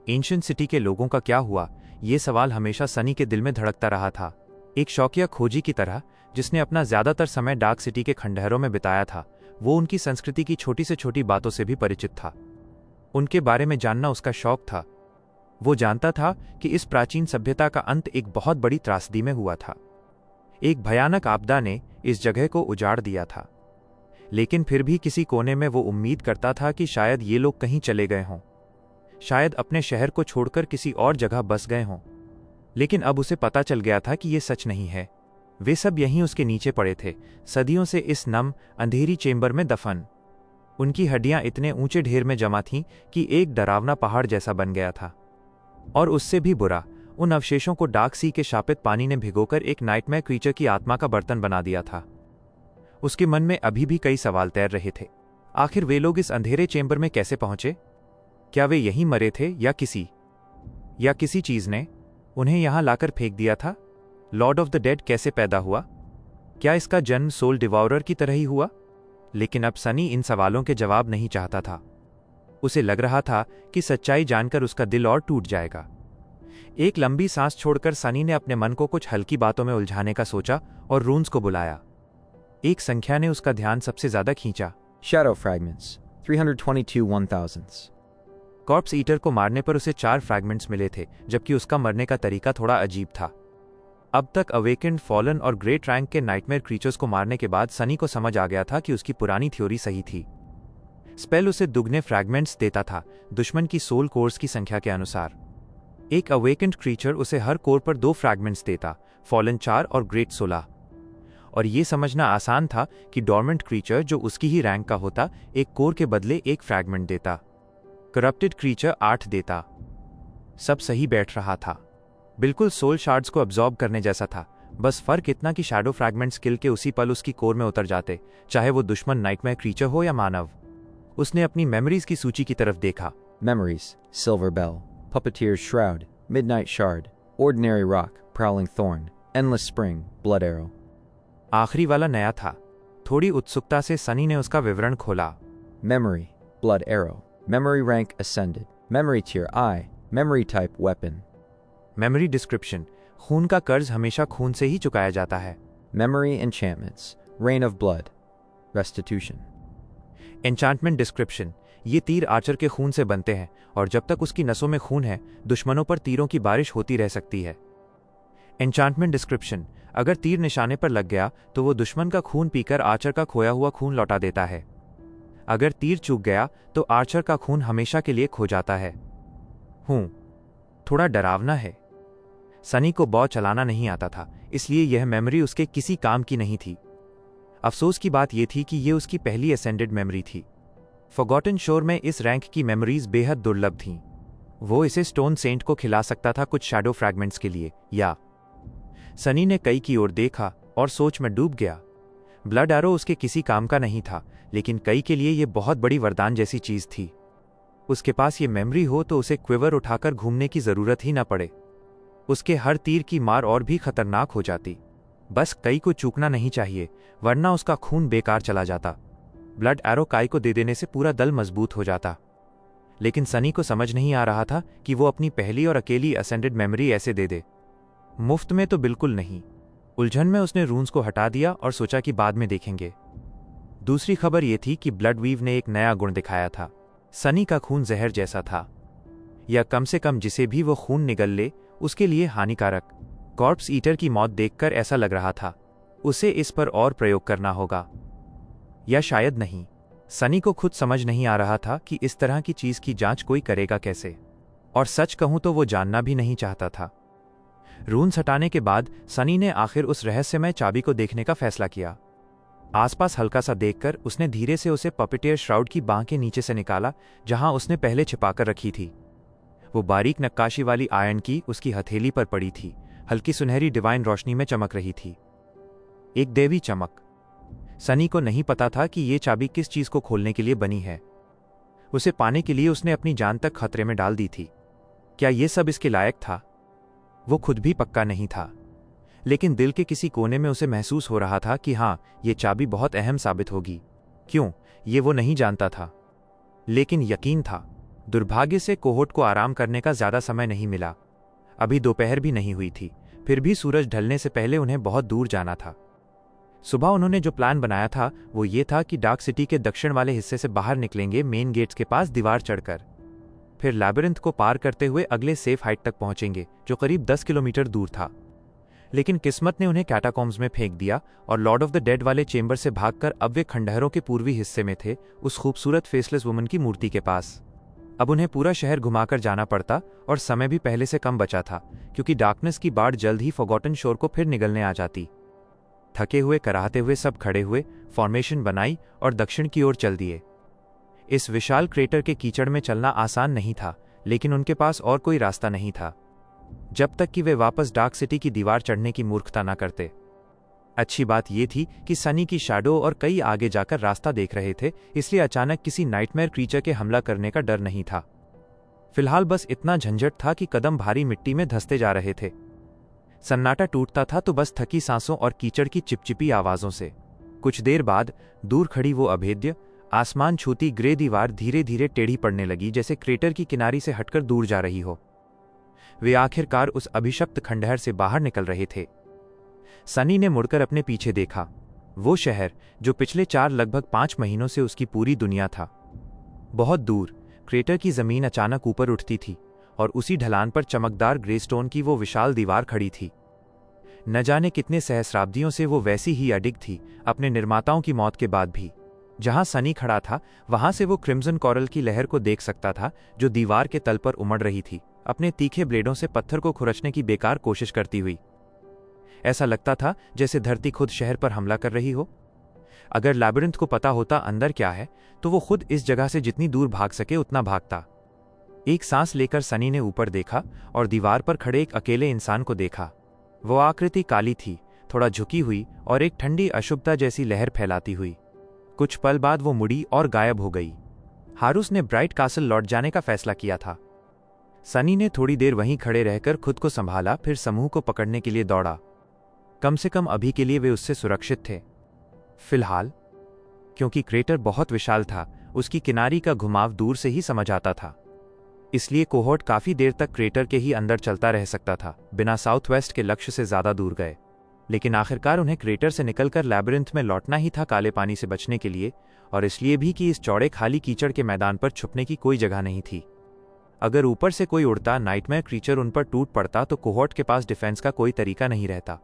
एंशिएंट सिटी के लोगों का क्या हुआ, ये सवाल हमेशा सनी के दिल में धड़कता रहा था। एक शौकिया खोजी की तरह, जिसने अपना ज्यादातर समय डार्क सिटी के खंडहरों में बिताया था, वो उनकी संस्कृति की छोटी से छोटी बातों से भी परिचित था। उनके बारे में जानना उसका शौक था। वो जानता था कि इस प्राचीन सभ्यता का अंत एक बहुत बड़ी त्रासदी में हुआ था। एक भयानक आपदा ने इस जगह को उजाड़ दिया था, लेकिन फिर भी किसी कोने में वो उम्मीद करता था कि शायद ये लोग कहीं चले गए हों, शायद अपने शहर को छोड़कर किसी और जगह बस गए हों। लेकिन अब उसे पता चल गया था कि ये सच नहीं है। वे सब यहीं उसके नीचे पड़े थे, सदियों से इस नम अंधेरी चेंबर में दफन। उनकी हड्डियां इतने ऊंचे ढेर में जमा थीं कि एक डरावना पहाड़ जैसा बन गया था। और उससे भी बुरा, उन अवशेषों को डार्क सी के शापित पानी ने भिगोकर एक नाइटमेयर क्रीचर की आत्मा का बर्तन बना दिया था। उसके मन में अभी भी कई सवाल तैर रहे थे। आखिर वे लोग इस अंधेरे चेंबर में कैसे पहुंचे? क्या वे यहीं मरे थे या किसी चीज ने उन्हें यहां लाकर फेंक दिया था? लॉर्ड ऑफ द डेड कैसे पैदा हुआ? क्या इसका जन्म सोल डिवॉरर की तरह ही हुआ? लेकिन अब सनी इन सवालों के जवाब नहीं चाहता था। उसे लग रहा था कि सच्चाई जानकर उसका दिल और टूट जाएगा। एक लंबी सांस छोड़कर सनी ने अपने मन को कुछ हल्की बातों में उलझाने का सोचा और रून्स को बुलाया। एक संख्या ने उसका ध्यान सबसे ज्यादा खींचा। Shadow fragments. 322 1000s. Corps eater को मारने पर उसे 4 फ्रैगमेंट्स मिले थे, जबकि उसका मरने का तरीका थोड़ा अजीब था। अब तक अवेकेंड, फॉलन और ग्रेट रैंक के नाइटमेयर क्रीचर्स को मारने के बाद सनी को समझ आ गया था कि उसकी पुरानी थ्योरी सही थी। स्पेल उसे दुगने फ्रैगमेंट्स देता था, दुश्मन की सोल कोर्स की संख्या के अनुसार। एक अवेकेंड क्रीचर उसे हर कोर पर 2 फ्रैगमेंट्स देता, फॉलन 4 और ग्रेट 16। और ये समझना आसान था कि डॉर्मेंट क्रीचर जो उसकी ही रैंक का होता, एक कोर के बदले 1 फ्रैगमेंट देता। करप्टेड क्रीचर 8 देता। सब सही बैठ रहा था, बिल्कुल सोल शार्ड्स को अब्जॉर्ब करने जैसा था। बस फर्क इतना कि शैडो फ्रैगमेंट्स किल के उसी पल उसकी कोर में उतर जाते, चाहे वो दुश्मन नाइटमेयर क्रीचर हो या मानव। उसने अपनी मेमोरीज की सूची की तरफ देखा। Memories. Silver Bell. Puppeteer's Shroud. Midnight Shard. Ordinary Rock. Prowling Thorn. Endless Spring. Blood Arrow. आखिरी वाला नया था। थोड़ी उत्सुकता से सनी ने उसका विवरण खोला। Memory. Blood Arrow. Memory rank ascended. Memory tier I. Memory type weapon. Memory description, खून का कर्ज हमेशा खून से ही चुकाया जाता है। Memory enchantments. Rain of Blood. Restitution. Enchantment description, ये तीर आर्चर के खून से बनते हैं और जब तक उसकी नसों में खून है, दुश्मनों पर तीरों की बारिश होती रह सकती है। एन्चांटमेंट डिस्क्रिप्शन, अगर तीर निशाने पर लग गया तो वो दुश्मन का खून पीकर आर्चर का खोया हुआ खून लौटा देता है। अगर तीर चूक गया तो आर्चर का खून हमेशा के लिए खो जाता है। थोड़ा डरावना है। सनी को बॉ चलाना नहीं आता था, इसलिए यह मेमोरी उसके किसी काम की नहीं थी। अफसोस की बात यह थी कि यह उसकी पहली असेंडेड मेमोरी थी। फॉरगॉटन शोर में इस रैंक की मेमोरीज बेहद दुर्लभ थीं। वो इसे स्टोन सेंट को खिला सकता था कुछ शैडो फ्रैगमेंट्स के लिए, या सनी ने कई की ओर देखा और सोच में डूब गया। ब्लड एरो उसके किसी काम का नहीं था, लेकिन कई के लिए यह बहुत बड़ी वरदान जैसी चीज थी। उसके पास ये मेमोरी हो तो उसे क्विवर उठाकर घूमने की जरूरत ही न पड़े। उसके हर तीर की मार और भी खतरनाक हो जाती। बस कई को चूकना नहीं चाहिए, वरना उसका खून बेकार चला जाता। ब्लड एरो काई को दे देने से पूरा दल मजबूत हो जाता। लेकिन सनी को समझ नहीं आ रहा था कि वो अपनी पहली और अकेली असेंडेड मेमोरी ऐसे दे दे। मुफ्त में तो बिल्कुल नहीं। उलझन में उसने रून्स को हटा दिया और सोचा कि बाद में देखेंगे। दूसरी खबर यह थी कि ब्लड वीव ने एक नया गुण दिखाया था। सनी का खून जहर जैसा था, या कम से कम जिसे भी वो खून निगल ले उसके लिए हानिकारक। कॉर्प्स ईटर की मौत देखकर ऐसा लग रहा था उसे इस पर और प्रयोग करना होगा, या शायद नहीं। सनी को खुद समझ नहीं आ रहा था कि इस तरह की चीज की जांच कोई करेगा कैसे, और सच कहूं तो वो जानना भी नहीं चाहता था। रून्स हटाने के बाद सनी ने आखिर उस रहस्यमय चाबी को देखने का फैसला किया। आसपास हल्का सा देखकर उसने धीरे से उसे पपेटियर श्राउड की बांह के नीचे से निकाला, जहां उसने पहले छिपाकर रखी थी। वो बारीक नक्काशी वाली आयरन की उसकी हथेली पर पड़ी थी, हल्की सुनहरी डिवाइन रोशनी में चमक रही थी, एक देवी चमक। सनी को नहीं पता था कि ये चाबी किस चीज को खोलने के लिए बनी है। उसे पाने के लिए उसने अपनी जान तक खतरे में डाल दी थी। क्या ये सब इसके लायक था? वो खुद भी पक्का नहीं था, लेकिन दिल के किसी कोने में उसे महसूस हो रहा था कि हाँ, ये चाबी बहुत अहम साबित होगी। क्यों, ये वो नहीं जानता था, लेकिन यकीन था। दुर्भाग्य से कोहोट को आराम करने का ज्यादा समय नहीं मिला। अभी दोपहर भी नहीं हुई थी, फिर भी सूरज ढलने से पहले उन्हें बहुत दूर जाना था। सुबह उन्होंने जो प्लान बनाया था वो ये था कि डार्क सिटी के दक्षिण वाले हिस्से से बाहर निकलेंगे, मेन गेट्स के पास दीवार चढ़कर। फिर लैबिरिंथ को पार करते हुए अगले सेफ हाइट तक पहुंचेंगे, जो करीब 10 किलोमीटर दूर था। लेकिन किस्मत ने उन्हें कैटाकॉम्स में फेंक दिया और लॉर्ड ऑफ द डेड वाले चेंबर से भागकर अब वे खंडहरों के पूर्वी हिस्से में थे, उस खूबसूरत फेसलेस वुमन की मूर्ति के पास। अब उन्हें पूरा शहर घुमाकर जाना पड़ता और समय भी पहले से कम बचा था, क्योंकि डार्कनेस की बाढ़ जल्द ही फॉरगॉटन शोर को फिर निगलने आ जाती। थके हुए कराहते हुए सब खड़े हुए, फॉर्मेशन बनाई और दक्षिण की ओर चल दिए। इस विशाल क्रेटर के कीचड़ में चलना आसान नहीं था, लेकिन उनके पास और कोई रास्ता नहीं था, जब तक कि वे वापस डार्क सिटी की दीवार चढ़ने की मूर्खता न करते। अच्छी बात यह थी कि सनी की शैडो और कई आगे जाकर रास्ता देख रहे थे, इसलिए अचानक किसी नाइटमेयर क्रीचर के हमला करने का डर नहीं था। फिलहाल बस इतना झंझट था कि कदम भारी मिट्टी में धंसते जा रहे थे। सन्नाटा टूटता था तो बस थकी सांसों और कीचड़ की चिपचिपी आवाजों से। कुछ देर बाद दूर खड़ी वो अभेद्य, आसमान छूती ग्रे दीवार धीरे धीरे टेढ़ी पड़ने लगी, जैसे क्रेटर की किनारी से हटकर दूर जा रही हो। वे आखिरकार उस अभिशप्त खंडहर से बाहर निकल रहे थे। सनी ने मुड़कर अपने पीछे देखा। वो शहर जो पिछले लगभग 5 महीनों से उसकी पूरी दुनिया था। बहुत दूर क्रेटर की जमीन अचानक ऊपर उठती थी और उसी ढलान पर चमकदार ग्रेस्टोन की वो विशाल दीवार खड़ी थी। न जाने कितने सहस्राब्दियों से वो वैसी ही अडिग थी, अपने निर्माताओं की मौत के बाद भी। जहां सनी खड़ा था वहां से वो क्रिम्सन कॉरल की लहर को देख सकता था, जो दीवार के तल पर उमड़ रही थी, अपने तीखे ब्लेडों से पत्थर को खुरचने की बेकार कोशिश करती हुई। ऐसा लगता था जैसे धरती खुद शहर पर हमला कर रही हो। अगर लैबिरिंथ को पता होता अंदर क्या है, तो वो खुद इस जगह से जितनी दूर भाग सके उतना भागता। एक सांस लेकर सनी ने ऊपर देखा और दीवार पर खड़े एक अकेले इंसान को देखा। वो आकृति काली थी, थोड़ा झुकी हुई और एक ठंडी अशुभता जैसी लहर फैलाती हुई। कुछ पल बाद वो मुड़ी और गायब हो गई। हारूस ने ब्राइट कासल लौट जाने का फैसला किया था। सनी ने थोड़ी देर वहीं खड़े रहकर खुद को संभाला, फिर समूह को पकड़ने के लिए दौड़ा। कम से कम अभी के लिए वे उससे सुरक्षित थे। फिलहाल, क्योंकि क्रेटर बहुत विशाल था, उसकी किनारी का घुमाव दूर से ही समझ आता था। इसलिए कोहोर्ट काफी देर तक क्रेटर के ही अंदर चलता रह सकता था, बिना साउथ वेस्ट के लक्ष्य से ज्यादा दूर गए। लेकिन आखिरकार उन्हें क्रेटर से निकलकर लैबिरिंथ में लौटना ही था, काले पानी से बचने के लिए, और इसलिए भी कि इस चौड़े खाली कीचड़ के मैदान पर छुपने की कोई जगह नहीं थी। अगर ऊपर से कोई उड़ता नाइटमेयर क्रीचर उन पर टूट पड़ता तो कोहोर्ट के पास डिफेंस का कोई तरीका नहीं रहता।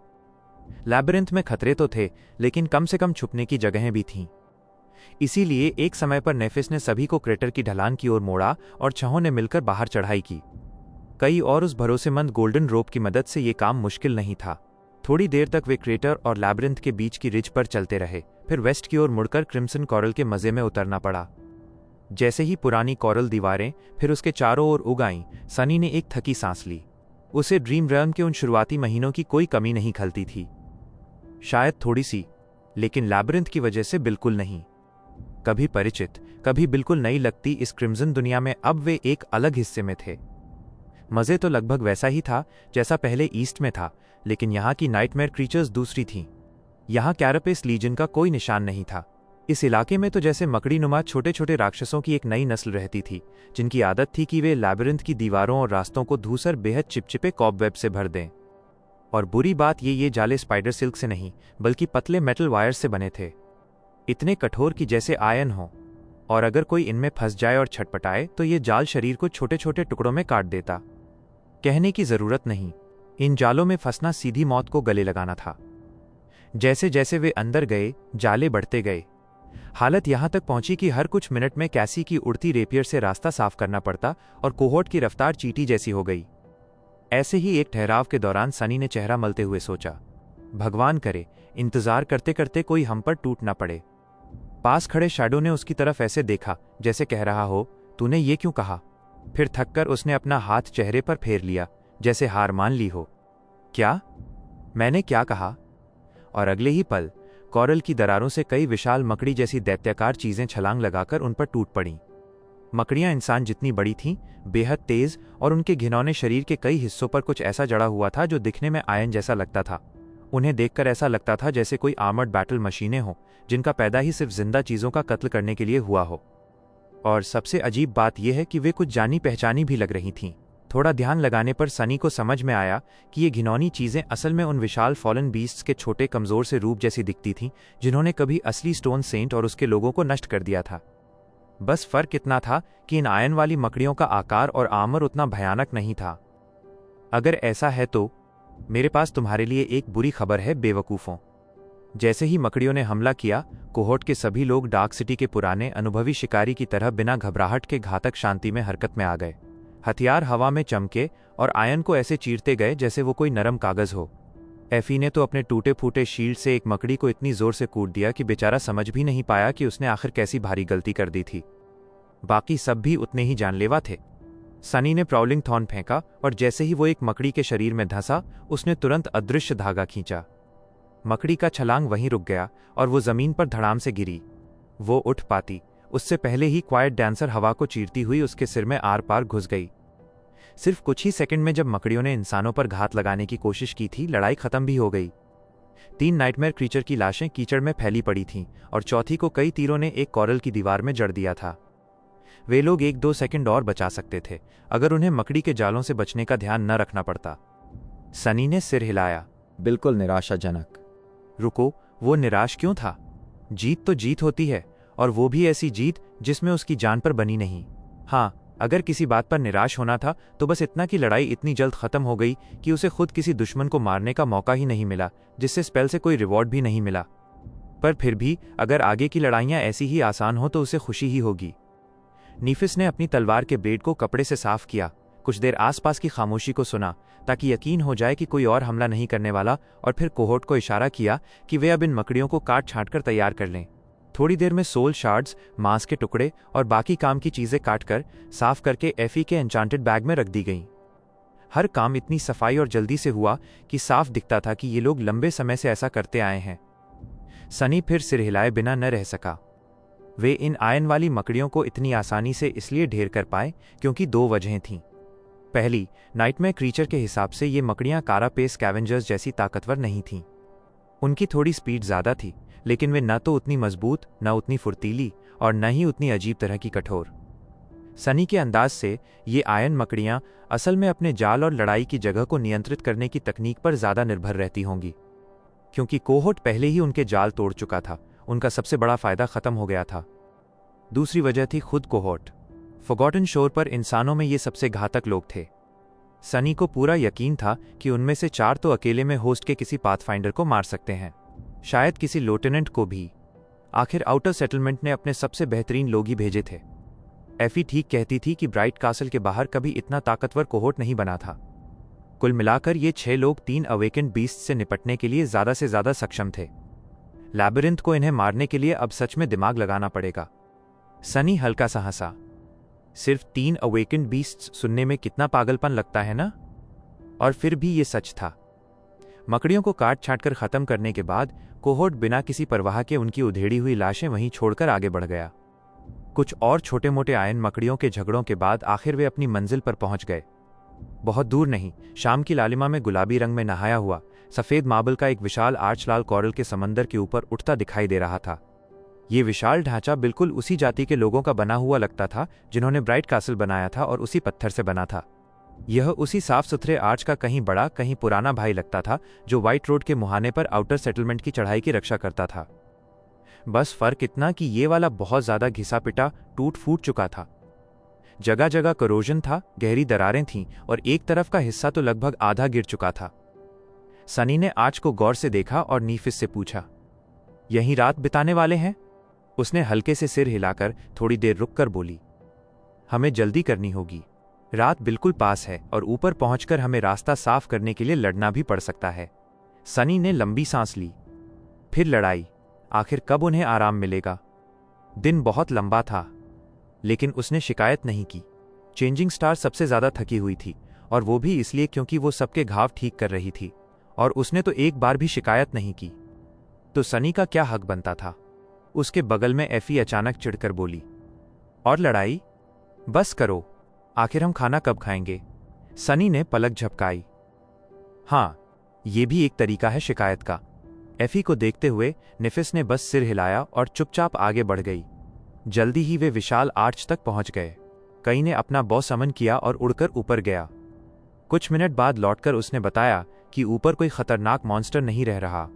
लैबिरिंथ में खतरे तो थे, लेकिन कम से कम छुपने की जगहें भी थीं। इसीलिए एक समय पर नेफिस ने सभी को क्रेटर की ढलान की ओर मोड़ा और छहों ने मिलकर बाहर चढ़ाई की। कई और उस भरोसेमंद गोल्डन रोप की मदद से यह काम मुश्किल नहीं था। थोड़ी देर तक वे क्रेटर और लैबिरिंथ के बीच की रिज पर चलते रहे, फिर वेस्ट की ओर मुड़कर क्रिम्सन कॉरल के मजे में उतरना पड़ा। जैसे ही पुरानी कॉरल दीवारें फिर उसके चारों ओर उग आईं, सनी ने एक थकी सांस ली। उसे ड्रीम रन के उन शुरुआती महीनों की कोई कमी नहीं खलती थी। शायद थोड़ी सी, लेकिन लैबिरिंथ की वजह से बिल्कुल नहीं। कभी परिचित, कभी बिल्कुल नई लगती इस क्रिम्सन दुनिया में अब वे एक अलग हिस्से में थे। मजे तो लगभग वैसा ही था जैसा पहले ईस्ट में था, लेकिन यहाँ की नाइटमेयर क्रीचर्स दूसरी थीं। यहाँ कैरापेस लीजन का कोई निशान नहीं था। इस इलाके में तो जैसे मकड़ीनुमा छोटे छोटे राक्षसों की एक नई नस्ल रहती थी, जिनकी आदत थी कि वे लैबिरिंथ की दीवारों और रास्तों को धूसर बेहद चिपचिपे कॉबवेब से भर दें। और बुरी बात ये जाले स्पाइडर सिल्क से नहीं, बल्कि पतले मेटल वायर से बने थे, इतने कठोर कि जैसे आयन हो, और अगर कोई इनमें फंस जाए और छटपटाए तो ये जाल शरीर को छोटे छोटे टुकड़ों में काट देता। कहने की जरूरत नहीं, इन जालों में फंसना सीधी मौत को गले लगाना था। जैसे जैसे वे अंदर गए, जाले बढ़ते गए। हालत यहां तक पहुंची कि हर कुछ मिनट में कैसी की उड़ती रेपियर से रास्ता साफ करना पड़ता और कोहोर्ट की रफ्तार चींटी जैसी हो गई। ऐसे ही एक ठहराव के दौरान सनी ने चेहरा मलते हुए सोचा, भगवान करे इंतजार करते करते कोई हम पर टूट ना पड़े। पास खड़े शैडो ने उसकी तरफ ऐसे देखा जैसे कह रहा हो, तूने ये क्यों कहा? फिर थककर उसने अपना हाथ चेहरे पर फेर लिया, जैसे हार मान ली हो। क्या? मैंने क्या कहा? और अगले ही पल कॉरल की दरारों से कई विशाल मकड़ी जैसी दैत्याकार चीजें छलांग लगाकर उन पर टूट पड़ीं। मकड़ियां इंसान जितनी बड़ी थीं, बेहद तेज, और उनके घिनौने शरीर के कई हिस्सों पर कुछ ऐसा जड़ा हुआ था जो दिखने में आयन जैसा लगता था। उन्हें देखकर ऐसा लगता था जैसे कोई आर्मर्ड बैटल मशीनें हों, जिनका पैदा ही सिर्फ जिंदा चीजों का कत्ल करने के लिए हुआ हो। और सबसे अजीब बात यह है कि वे कुछ जानी पहचानी भी लग रही थीं। थोड़ा ध्यान लगाने पर सनी को समझ में आया कि ये घिनौनी चीजें असल में उन विशाल फॉलन बीस्ट्स के छोटे कमजोर से रूप जैसी दिखती थीं, जिन्होंने कभी असली स्टोन सेंट और उसके लोगों को नष्ट कर दिया था। बस फर्क इतना था कि इन आयन वाली मकड़ियों का आकार और आर्मर उतना भयानक नहीं था। अगर ऐसा है तो मेरे पास तुम्हारे लिए एक बुरी खबर है, बेवकूफों। जैसे ही मकड़ियों ने हमला किया, कोहोर्ट के सभी लोग डार्क सिटी के पुराने अनुभवी शिकारी की तरह बिना घबराहट के घातक शांति में हरकत में आ गए। हथियार हवा में चमके और आयन को ऐसे चीरते गए जैसे वो कोई नरम कागज हो। एफी ने तो अपने टूटे फूटे शील्ड से एक मकड़ी को इतनी जोर से कूट दिया कि बेचारा समझ भी नहीं पाया कि उसने आखिर कैसी भारी गलती कर दी थी। बाकी सब भी उतने ही जानलेवा थे। सनी ने प्राउलिंग थॉर्न फेंका और जैसे ही वो एक मकड़ी के शरीर में धंसा, उसने तुरंत अदृश्य धागा खींचा। मकड़ी का छलांग वहीं रुक गया और वो जमीन पर धड़ाम से गिरी। वो उठ पाती उससे पहले ही क्वाइट डांसर हवा को चीरती हुई उसके सिर में आर पार घुस गई। सिर्फ कुछ ही सेकंड में जब मकड़ियों ने इंसानों पर घात लगाने की कोशिश की थी, लड़ाई खत्म भी हो गई। 3 नाइटमेयर क्रीचर की लाशें कीचड़ में फैली पड़ी थीं और चौथी को कई तीरों ने एक कॉरल की दीवार में जड़ दिया था। वे लोग 1-2 सेकंड और बचा सकते थे अगर उन्हें मकड़ी के जालों से बचने का ध्यान न रखना पड़ता। सनी ने सिर हिलाया। बिल्कुल निराशाजनक। रुको, वो निराश क्यों था? जीत तो जीत होती है, और वो भी ऐसी जीत जिसमें उसकी जान पर बनी नहीं। हाँ, अगर किसी बात पर निराश होना था तो बस इतना कि लड़ाई इतनी जल्द खत्म हो गई कि उसे खुद किसी दुश्मन को मारने का मौका ही नहीं मिला, जिससे स्पेल से कोई रिवॉर्ड भी नहीं मिला। पर फिर भी अगर आगे की लड़ाइयां ऐसी ही आसान हो तो उसे खुशी ही होगी। नीफिस ने अपनी तलवार के ब्लेड को कपड़े से साफ किया, कुछ देर आसपास की खामोशी को सुना ताकि यकीन हो जाए कि कोई और हमला नहीं करने वाला, और फिर कोहोर्ट को इशारा किया कि वे अब इन मकड़ियों को काट छांट कर तैयार कर लें। थोड़ी देर में सोल शार्ड्स, मांस के टुकड़े और बाकी काम की चीजें काटकर साफ करके एफी के एन्चांटेड बैग में रख दी गईं। हर काम इतनी सफाई और जल्दी से हुआ कि साफ दिखता था कि ये लोग लंबे समय से ऐसा करते आए हैं। सनी फिर सिर हिलाए बिना न रह सका। वे इन आयन वाली मकड़ियों को इतनी आसानी से इसलिए ढेर कर पाए क्योंकि 2 वजहें थीं। पहली, नाइटमेयर क्रीचर के हिसाब से ये मकड़ियां कारापेस स्कैवेंजर्स जैसी ताकतवर नहीं थीं। उनकी थोड़ी स्पीड ज्यादा थी, लेकिन वे न तो उतनी मजबूत, न उतनी फुर्तीली, और न ही उतनी अजीब तरह की कठोर। सनी के अंदाज से ये आयन मकड़ियां असल में अपने जाल और लड़ाई की जगह को नियंत्रित करने की तकनीक पर ज्यादा निर्भर रहती होंगी। क्योंकि कोहोर्ट पहले ही उनके जाल तोड़ चुका था, उनका सबसे बड़ा फायदा खत्म हो गया था। दूसरी वजह थी खुद कोहोर्ट। फॉरगॉटन शोर पर इंसानों में ये सबसे घातक लोग थे। सनी को पूरा यकीन था कि उनमें से 4 तो अकेले में होस्ट के किसी पाथफाइंडर को मार सकते हैं, शायद किसी लेफ्टिनेंट को भी। आखिर आउटर सेटलमेंट ने अपने सबसे बेहतरीन लोग ही भेजे थे। एफी ठीक कहती थी कि ब्राइट कासल के बाहर कभी इतना ताकतवर कोहोर्ट नहीं बना था। कुल मिलाकर ये 6 लोग 3 अवेकेंड बीस्ट से निपटने के लिए ज्यादा से ज्यादा सक्षम थे। लैबिरिंथ को इन्हें मारने के लिए अब सच में दिमाग लगाना पड़ेगा। सनी हल्का सा हंसा। सिर्फ 3 अवेकेंड बीस्ट्स सुनने में कितना पागलपन लगता है ना? और फिर भी ये सच था। मकड़ियों को काट छांट कर खत्म करने के बाद कोहोर्ट बिना किसी परवाह के उनकी उधेड़ी हुई लाशें वहीं छोड़कर आगे बढ़ गया। कुछ और छोटे मोटे आयन मकड़ियों के झगड़ों के बाद आखिर वे अपनी मंजिल पर पहुंच गए। बहुत दूर नहीं, शाम की लालिमा में गुलाबी रंग में नहाया हुआ सफेद मार्बल का एक विशाल आर्च लाल कोरल के समंदर के ऊपर उठता दिखाई दे रहा था। ये विशाल ढांचा बिल्कुल उसी जाति के लोगों का बना हुआ लगता था जिन्होंने ब्राइट कासल बनाया था, और उसी पत्थर से बना था। यह उसी साफ सुथरे आर्च का कहीं बड़ा कहीं पुराना भाई लगता था जो व्हाइट रोड के मुहाने पर आउटर सेटलमेंट की चढ़ाई की रक्षा करता था। बस फर्क इतना कि ये वाला बहुत ज्यादा घिसा पिटा टूट फूट चुका था। जगह जगह करोजन था, गहरी दरारें थीं, और एक तरफ का हिस्सा तो लगभग आधा गिर चुका था। सनी ने आर्च को गौर से देखा और नीफिस से पूछा, यहीं रात बिताने वाले हैं? उसने हल्के से सिर हिलाकर थोड़ी देर रुककर बोली, हमें जल्दी करनी होगी। रात बिल्कुल पास है और ऊपर पहुंचकर हमें रास्ता साफ करने के लिए लड़ना भी पड़ सकता है। सनी ने लंबी सांस ली। फिर लड़ाई, आखिर कब उन्हें आराम मिलेगा? दिन बहुत लंबा था, लेकिन उसने शिकायत नहीं की। चेंजिंग स्टार सबसे ज्यादा थकी हुई थी, और वो भी इसलिए क्योंकि वो सबके घाव ठीक कर रही थी, और उसने तो एक बार भी शिकायत नहीं की। तो सनी का क्या हक बनता था? उसके बगल में एफी अचानक चिढ़कर बोली, और लड़ाई? बस करो, आखिर हम खाना कब खाएंगे? सनी ने पलक झपकाई। हाँ, ये भी एक तरीका है शिकायत का। एफी को देखते हुए निफिस ने बस सिर हिलाया और चुपचाप आगे बढ़ गई। जल्दी ही वे विशाल आर्च तक पहुंच गए। कई ने अपना बॉस समन किया और उड़कर ऊपर गया। कुछ मिनट बाद लौटकर उसने बताया कि ऊपर कोई खतरनाक मॉन्स्टर नहीं रह रहा।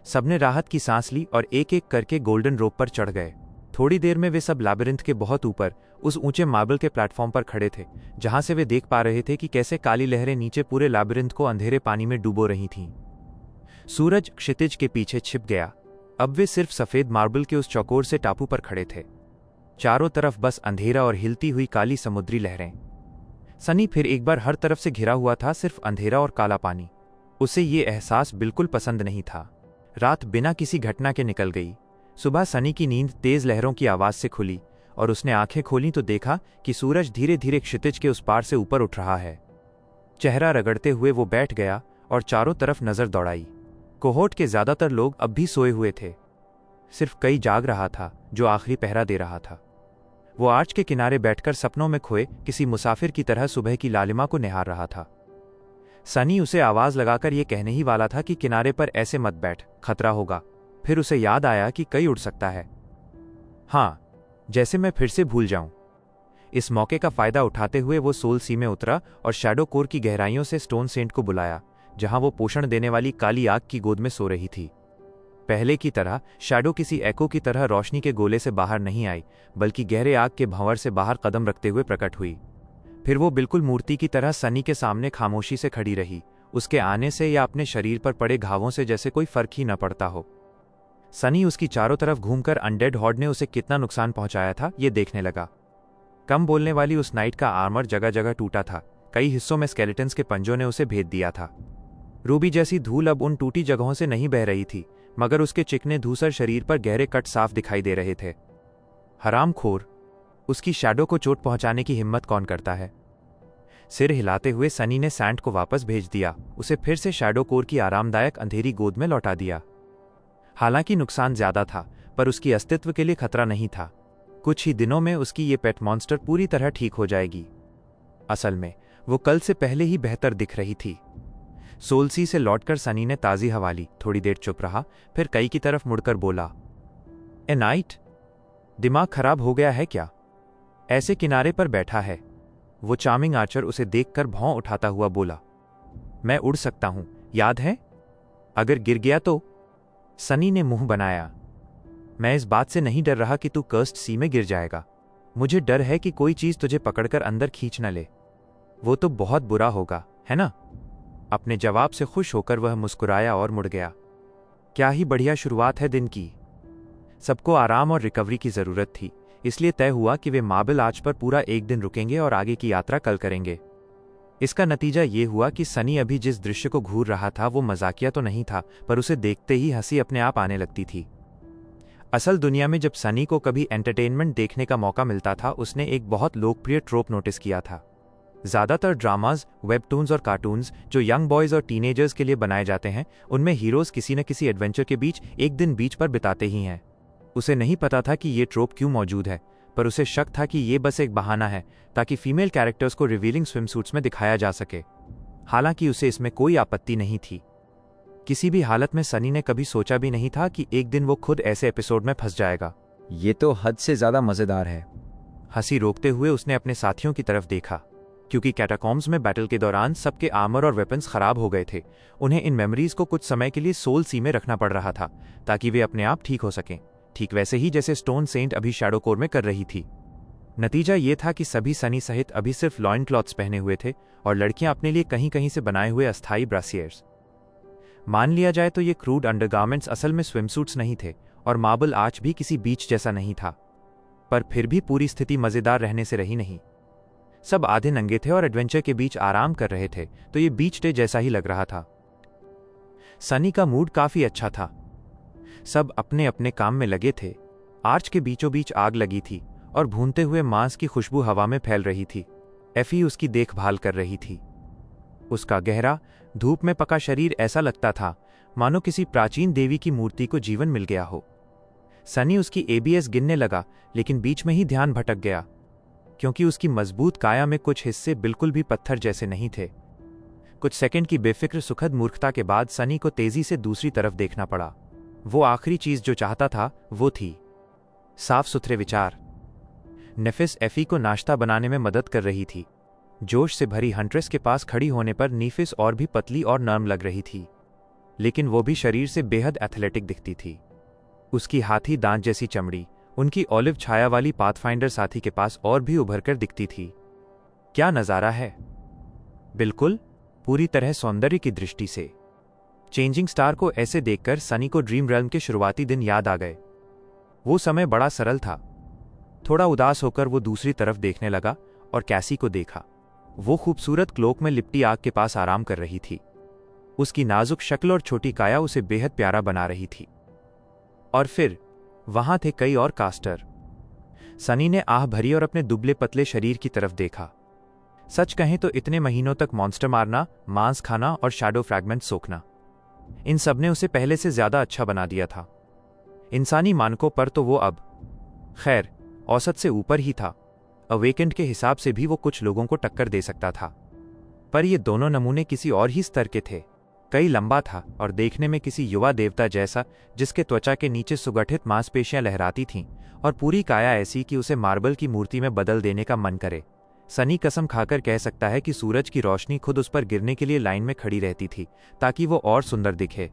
सबने राहत की सांस ली और एक एक करके गोल्डन रोप पर चढ़ गए। थोड़ी देर में वे सब लैबिरिंथ के बहुत ऊपर उस ऊंचे मार्बल के प्लेटफॉर्म पर खड़े थे, जहां से वे देख पा रहे थे कि कैसे काली लहरें नीचे पूरे लैबिरिंथ को अंधेरे पानी में डुबो रही थीं। सूरज क्षितिज के पीछे छिप गया। अब वे सिर्फ सफेद मार्बल के उस चौकोर से टापू पर खड़े थे। चारों तरफ बस अंधेरा और हिलती हुई काली समुद्री लहरें। सनी फिर एक बार हर तरफ से घिरा हुआ था, सिर्फ अंधेरा और काला पानी। उसे ये एहसास बिल्कुल पसंद नहीं था। रात बिना किसी घटना के निकल गई। सुबह सनी की नींद तेज लहरों की आवाज से खुली और उसने आंखें खोली तो देखा कि सूरज धीरे धीरे क्षितिज के उस पार से ऊपर उठ रहा है। चेहरा रगड़ते हुए वो बैठ गया और चारों तरफ नजर दौड़ाई। कोहोर्ट के ज्यादातर लोग अब भी सोए हुए थे। सिर्फ कई जाग रहा था, जो आखिरी पहरा दे रहा था। वो आर्च के किनारे बैठकर सपनों में खोए किसी मुसाफिर की तरह सुबह की लालिमा को निहार रहा था। सनी उसे आवाज लगाकर यह कहने ही वाला था कि किनारे पर ऐसे मत बैठ, खतरा होगा। फिर उसे याद आया कि कई उड़ सकता है। हाँ, जैसे मैं फिर से भूल जाऊं। इस मौके का फायदा उठाते हुए वो सोल सी में उतरा और शैडो कोर की गहराइयों से स्टोन सेंट को बुलाया, जहां वो पोषण देने वाली काली आग की गोद में सो रही थी। पहले की तरह शैडो किसी एको की तरह रोशनी के गोले से बाहर नहीं आई, बल्कि गहरे आग के भंवर से बाहर कदम रखते हुए प्रकट हुई। फिर वो बिल्कुल मूर्ति की तरह सनी के सामने खामोशी से खड़ी रही। उसके आने से या अपने शरीर पर पड़े घावों से जैसे कोई फर्क ही न पड़ता हो। सनी उसकी चारों तरफ घूमकर अनडेड हॉर्ड ने उसे कितना नुकसान पहुंचाया था ये देखने लगा। कम बोलने वाली उस नाइट का आर्मर जगह जगह टूटा था। कई हिस्सों में स्केलेटन्स के पंजों ने उसे भेद दिया था। रूबी जैसी धूल अब उन टूटी जगहों से नहीं बह रही थी, मगर उसके चिकने धूसर शरीर पर गहरे कट साफ दिखाई दे रहे थे। हरामखोर, उसकी शैडो को चोट पहुंचाने की हिम्मत कौन करता है? सिर हिलाते हुए सनी ने सैंड को वापस भेज दिया। उसे फिर से शैडो कोर की आरामदायक अंधेरी गोद में लौटा दिया। हालांकि नुकसान ज्यादा था, पर उसकी अस्तित्व के लिए खतरा नहीं था। कुछ ही दिनों में उसकी ये पेट मॉन्स्टर पूरी तरह ठीक हो जाएगी। असल में वो कल से पहले ही बेहतर दिख रही थी। सोलसी से लौटकर सनी ने ताजी हवा ली। थोड़ी देर चुप रहा, फिर कई की तरफ मुड़कर बोला, ए नाइट, दिमाग खराब हो गया है क्या? ऐसे किनारे पर बैठा है। वो चार्मिंग आर्चर उसे देखकर भौं उठाता हुआ बोला, मैं उड़ सकता हूं, याद है? अगर गिर गया तो? सनी ने मुंह बनाया। मैं इस बात से नहीं डर रहा कि तू कर्स्ड सी में गिर जाएगा। मुझे डर है कि कोई चीज तुझे पकड़कर अंदर खींच न ले। वो तो बहुत बुरा होगा, है ना? अपने जवाब से खुश होकर वह मुस्कुराया और मुड़ गया। क्या ही बढ़िया शुरुआत है दिन की। सबको आराम और रिकवरी की जरूरत थी, इसलिए तय हुआ कि वे मार्बल आर्च पर पूरा एक दिन रुकेंगे और आगे की यात्रा कल करेंगे। इसका नतीजा ये हुआ कि सनी अभी जिस दृश्य को घूर रहा था वो मजाकिया तो नहीं था, पर उसे देखते ही हंसी अपने आप आने लगती थी। असल दुनिया में जब सनी को कभी एंटरटेनमेंट देखने का मौका मिलता था, उसने एक बहुत लोकप्रिय ट्रोप नोटिस किया था। ज्यादातर ड्रामाज, वेबटून्स और कार्टून्स जो यंग बॉयज और टीनेजर्स के लिए बनाए जाते हैं, उनमें हीरोज किसी न किसी एडवेंचर के बीच एक दिन बीच पर बिताते ही हैं। उसे नहीं पता था कि ये ट्रोप क्यों मौजूद है, पर उसे शक था कि ये बस एक बहाना है ताकि फीमेल कैरेक्टर्स को रिवीलिंग स्विमसूट्स में दिखाया जा सके। हालांकि उसे इसमें कोई आपत्ति नहीं थी। किसी भी हालत में सनी ने कभी सोचा भी नहीं था कि एक दिन वो खुद ऐसे एपिसोड में फंस जाएगा। ये तो हद से ज्यादा मजेदार है। हंसी रोकते हुए उसने अपने साथियों की तरफ देखा। क्योंकि कैटाकॉम्स में बैटल के दौरान सबके आर्मर और वेपन्स खराब हो गए थे, उन्हें इन मेमोरीज को कुछ समय के लिए सोल सी में रखना पड़ रहा था ताकि वे अपने आप ठीक हो सकें, ठीक वैसे ही जैसे स्टोन सेंट अभी शैडो कोर में कर रही थी। नतीजा ये था कि सभी सनी सहित अभी सिर्फ लॉइन क्लॉथ्स पहने हुए थे और लड़कियां अपने लिए कहीं कहीं से बनाए हुए अस्थायी ब्रासियर्स। मान लिया जाए तो ये क्रूड अंडरगारमेंट्स असल में स्विमसूट्स नहीं थे और मार्बल आर्च भी किसी बीच जैसा नहीं था, पर फिर भी पूरी स्थिति मजेदार रहने से रही नहीं। सब आधे नंगे थे और एडवेंचर के बीच आराम कर रहे थे, तो ये बीच डे जैसा ही लग रहा था। सनी का मूड काफी अच्छा था। सब अपने अपने काम में लगे थे। आर्च के बीचों बीच आग लगी थी और भूनते हुए मांस की खुशबू हवा में फैल रही थी। एफी उसकी देखभाल कर रही थी। उसका गहरा, धूप में पका शरीर ऐसा लगता था मानो किसी प्राचीन देवी की मूर्ति को जीवन मिल गया हो। सनी उसकी एबीएस गिनने लगा, लेकिन बीच में ही ध्यान भटक गया। क्योंकि उसकी मजबूत काया में कुछ हिस्से बिल्कुल भी पत्थर जैसे नहीं थे। कुछ सेकंड की बेफिक्र सुखद मूर्खता के बाद सनी को तेजी से दूसरी तरफ देखना पड़ा। वो आखिरी चीज जो चाहता था वो थी साफ सुथरे विचार। नेफिस एफी को नाश्ता बनाने में मदद कर रही थी। जोश से भरी हंट्रेस के पास खड़ी होने पर नीफिस और भी पतली और नर्म लग रही थी, लेकिन वो भी शरीर से बेहद एथलेटिक दिखती थी। उसकी हाथी दांत जैसी चमड़ी उनकी ऑलिव छाया वाली पाथफाइंडर साथी के पास और भी उभरकर दिखती थी। क्या नजारा है! बिल्कुल, पूरी तरह सौंदर्य की दृष्टि से। चेंजिंग स्टार को ऐसे देखकर सनी को ड्रीम रेल्म के शुरुआती दिन याद आ गए। वो समय बड़ा सरल था। थोड़ा उदास होकर वो दूसरी तरफ देखने लगा और कैसी को देखा। वो खूबसूरत क्लोक में लिपटी आग के पास आराम कर रही थी। उसकी नाजुक शक्ल और छोटी काया उसे बेहद प्यारा बना रही थी। और फिर वहां थे कई और कास्टर। सनी ने आह भरी और अपने दुबले पतले शरीर की तरफ देखा। सच कहें तो इतने महीनों तक मॉन्स्टर मारना, मांस खाना और शैडो फ्रैगमेंट सोखना, इन सब ने उसे पहले से ज्यादा अच्छा बना दिया था। इंसानी मानकों पर तो वो अब खैर औसत से ऊपर ही था। अवेकेंड के हिसाब से भी वो कुछ लोगों को टक्कर दे सकता था, पर ये दोनों नमूने किसी और ही स्तर के थे। कई लंबा था और देखने में किसी युवा देवता जैसा, जिसके त्वचा के नीचे सुगठित मांसपेशियां लहराती थीं और पूरी काया ऐसी कि उसे मार्बल की मूर्ति में बदल देने का मन करे। सनी कसम खाकर कह सकता है कि सूरज की रोशनी खुद उस पर गिरने के लिए लाइन में खड़ी रहती थी ताकि वो और सुंदर दिखे।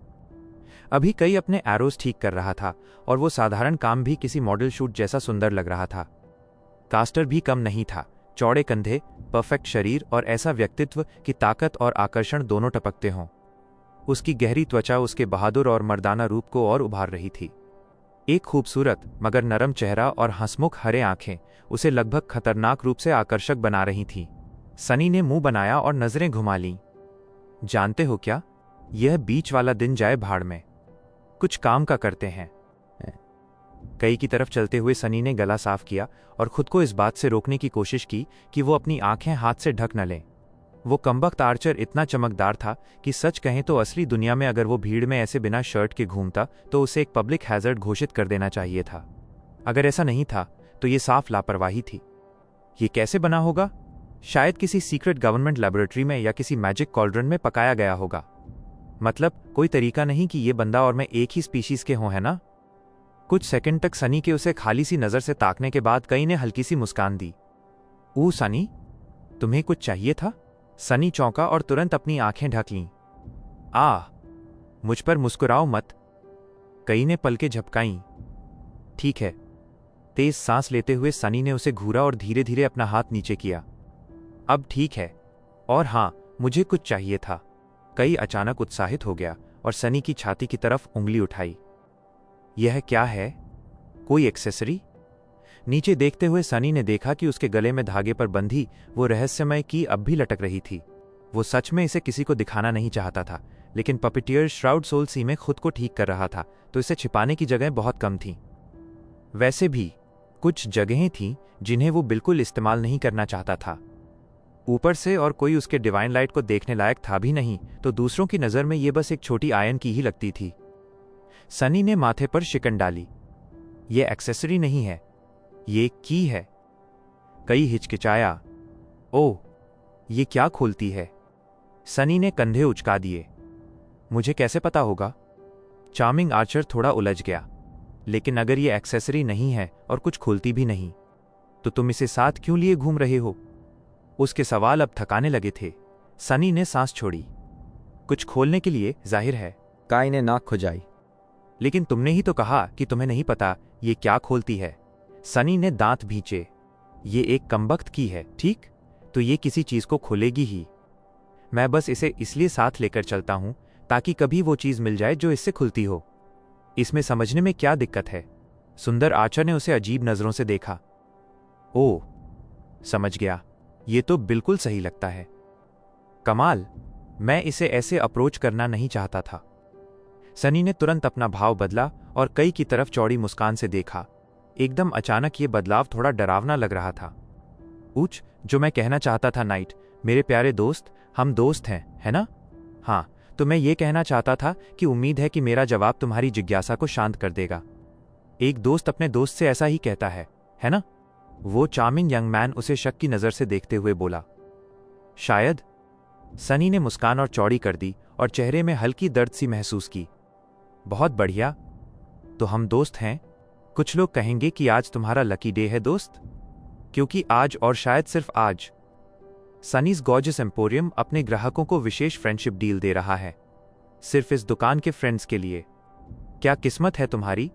अभी कई अपने एरोज ठीक कर रहा था और वो साधारण काम भी किसी मॉडल शूट जैसा सुंदर लग रहा था। कास्टर भी कम नहीं था। चौड़े कंधे, परफेक्ट शरीर और ऐसा व्यक्तित्व कि ताकत और आकर्षण दोनों टपकते हों। उसकी गहरी त्वचा उसके बहादुर और मर्दाना रूप को और उभार रही थी। एक खूबसूरत मगर नरम चेहरा और हंसमुख हरे आंखें उसे लगभग खतरनाक रूप से आकर्षक बना रही थीं। सनी ने मुंह बनाया और नजरें घुमा लीं। जानते हो क्या, यह बीच वाला दिन जाए भाड़ में, कुछ काम का करते हैं। कई की तरफ चलते हुए सनी ने गला साफ किया और खुद को इस बात से रोकने की कोशिश की कि वो अपनी आंखें हाथ से ढक न ले। वो कमबख्त आर्चर इतना चमकदार था कि सच कहें तो असली दुनिया में अगर वो भीड़ में ऐसे बिना शर्ट के घूमता तो उसे एक पब्लिक हैजर्ड घोषित कर देना चाहिए था। अगर ऐसा नहीं था तो ये साफ लापरवाही थी। ये कैसे बना होगा? शायद किसी सीक्रेट गवर्नमेंट लेबोरेटरी में या किसी मैजिक कॉल्ड्रन में पकाया गया होगा। मतलब कोई तरीका नहीं कि ये बंदा और मैं एक ही स्पीशीज के हों, है ना? कुछ सेकंड तक सनी के उसे खाली सी नजर से ताकने के बाद कई ने हल्की सी मुस्कान दी। ऊ सनी, तुम्हें कुछ चाहिए था? सनी चौंका और तुरंत अपनी आंखें ढक लीं। मुझ पर मुस्कुराओ मत। कई ने पलकें झपकाईं। ठीक है। तेज सांस लेते हुए सनी ने उसे घूरा और धीरे धीरे अपना हाथ नीचे किया। अब ठीक है। और हाँ, मुझे कुछ चाहिए था। कई अचानक उत्साहित हो गया और सनी की छाती की तरफ उंगली उठाई। यह क्या है? कोई एक्सेसरी? नीचे देखते हुए सनी ने देखा कि उसके गले में धागे पर बंधी वो रहस्यमय की अब भी लटक रही थी। वो सच में इसे किसी को दिखाना नहीं चाहता था, लेकिन पपिटियर श्राउड सोल सी में खुद को ठीक कर रहा था तो इसे छिपाने की जगह बहुत कम थी। वैसे भी कुछ जगहें थीं जिन्हें वो बिल्कुल इस्तेमाल नहीं करना चाहता था। ऊपर से और कोई उसके डिवाइन लाइट को देखने लायक था भी नहीं, तो दूसरों की नज़र में ये बस एक छोटी आयन की ही लगती थी। सनी ने माथे पर शिकन डाली। ये एक्सेसरी नहीं है, ये की है। कई हिचकिचाया। ओह, ये क्या खोलती है? सनी ने कंधे उचका दिए। मुझे कैसे पता होगा? चार्मिंग आर्चर थोड़ा उलझ गया। लेकिन अगर ये एक्सेसरी नहीं है और कुछ खोलती भी नहीं, तो तुम इसे साथ क्यों लिए घूम रहे हो? उसके सवाल अब थकाने लगे थे। सनी ने सांस छोड़ी। कुछ खोलने के लिए, जाहिर है। काई ने नाक खुजाई। लेकिन तुमने ही तो कहा कि तुम्हें नहीं पता ये क्या खोलती है। सनी ने दांत भींचे। ये एक कमबख्त की है, ठीक? तो ये किसी चीज को खोलेगी ही। मैं बस इसे इसलिए साथ लेकर चलता हूं ताकि कभी वो चीज मिल जाए जो इससे खुलती हो। इसमें समझने में क्या दिक्कत है? सुंदर आर्चर ने उसे अजीब नजरों से देखा। ओह, समझ गया। ये तो बिल्कुल सही लगता है। कमाल, मैं इसे ऐसे अप्रोच करना नहीं चाहता था। सनी ने तुरंत अपना भाव बदला और कई की तरफ चौड़ी मुस्कान से देखा। एकदम अचानक ये बदलाव थोड़ा डरावना लग रहा था। ऊच, जो मैं कहना चाहता था नाइट, मेरे प्यारे दोस्त, हम दोस्त हैं, है ना? हाँ, तो मैं ये कहना चाहता था कि उम्मीद है कि मेरा जवाब तुम्हारी जिज्ञासा को शांत कर देगा। एक दोस्त अपने दोस्त से ऐसा ही कहता है ना? वो चार्मिंग यंग मैन उसे शक की नज़र से देखते हुए बोला। शायद। सनी ने मुस्कान और चौड़ी कर दी और चेहरे में हल्की दर्द सी महसूस की। बहुत बढ़िया, तो हम दोस्त हैं। कुछ लोग कहेंगे कि आज तुम्हारा लकी डे है दोस्त, क्योंकि आज और शायद सिर्फ आज सनीज गॉर्जियस एम्पोरियम अपने ग्राहकों को विशेष फ्रेंडशिप डील दे रहा है, सिर्फ इस दुकान के फ्रेंड्स के लिए। क्या किस्मत है तुम्हारी।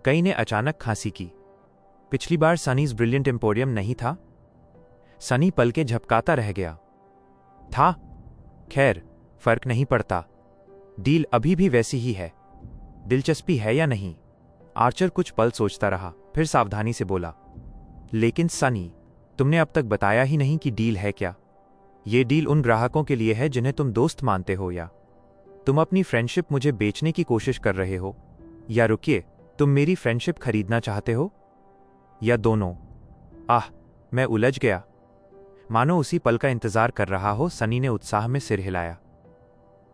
कई ने अचानक खांसी की। पिछली बार सनीज ब्रिलियंट एम्पोरियम नहीं था। सनी पल के झपकाता रह गया। था। खैर, फर्क नहीं पड़ता, डील अभी भी वैसी ही है। दिलचस्पी है या नहीं। आर्चर कुछ पल सोचता रहा, फिर सावधानी से बोला, लेकिन सनी, तुमने अब तक बताया ही नहीं कि डील है क्या। ये डील उन ग्राहकों के लिए है जिन्हें तुम दोस्त मानते हो, या तुम अपनी फ्रेंडशिप मुझे बेचने की कोशिश कर रहे हो, या रुकिए, तुम मेरी फ्रेंडशिप खरीदना चाहते हो, या दोनों। आह, मैं उलझ गया। मानो उसी पल का इंतजार कर रहा हो। सनी ने उत्साह में सिर हिलाया।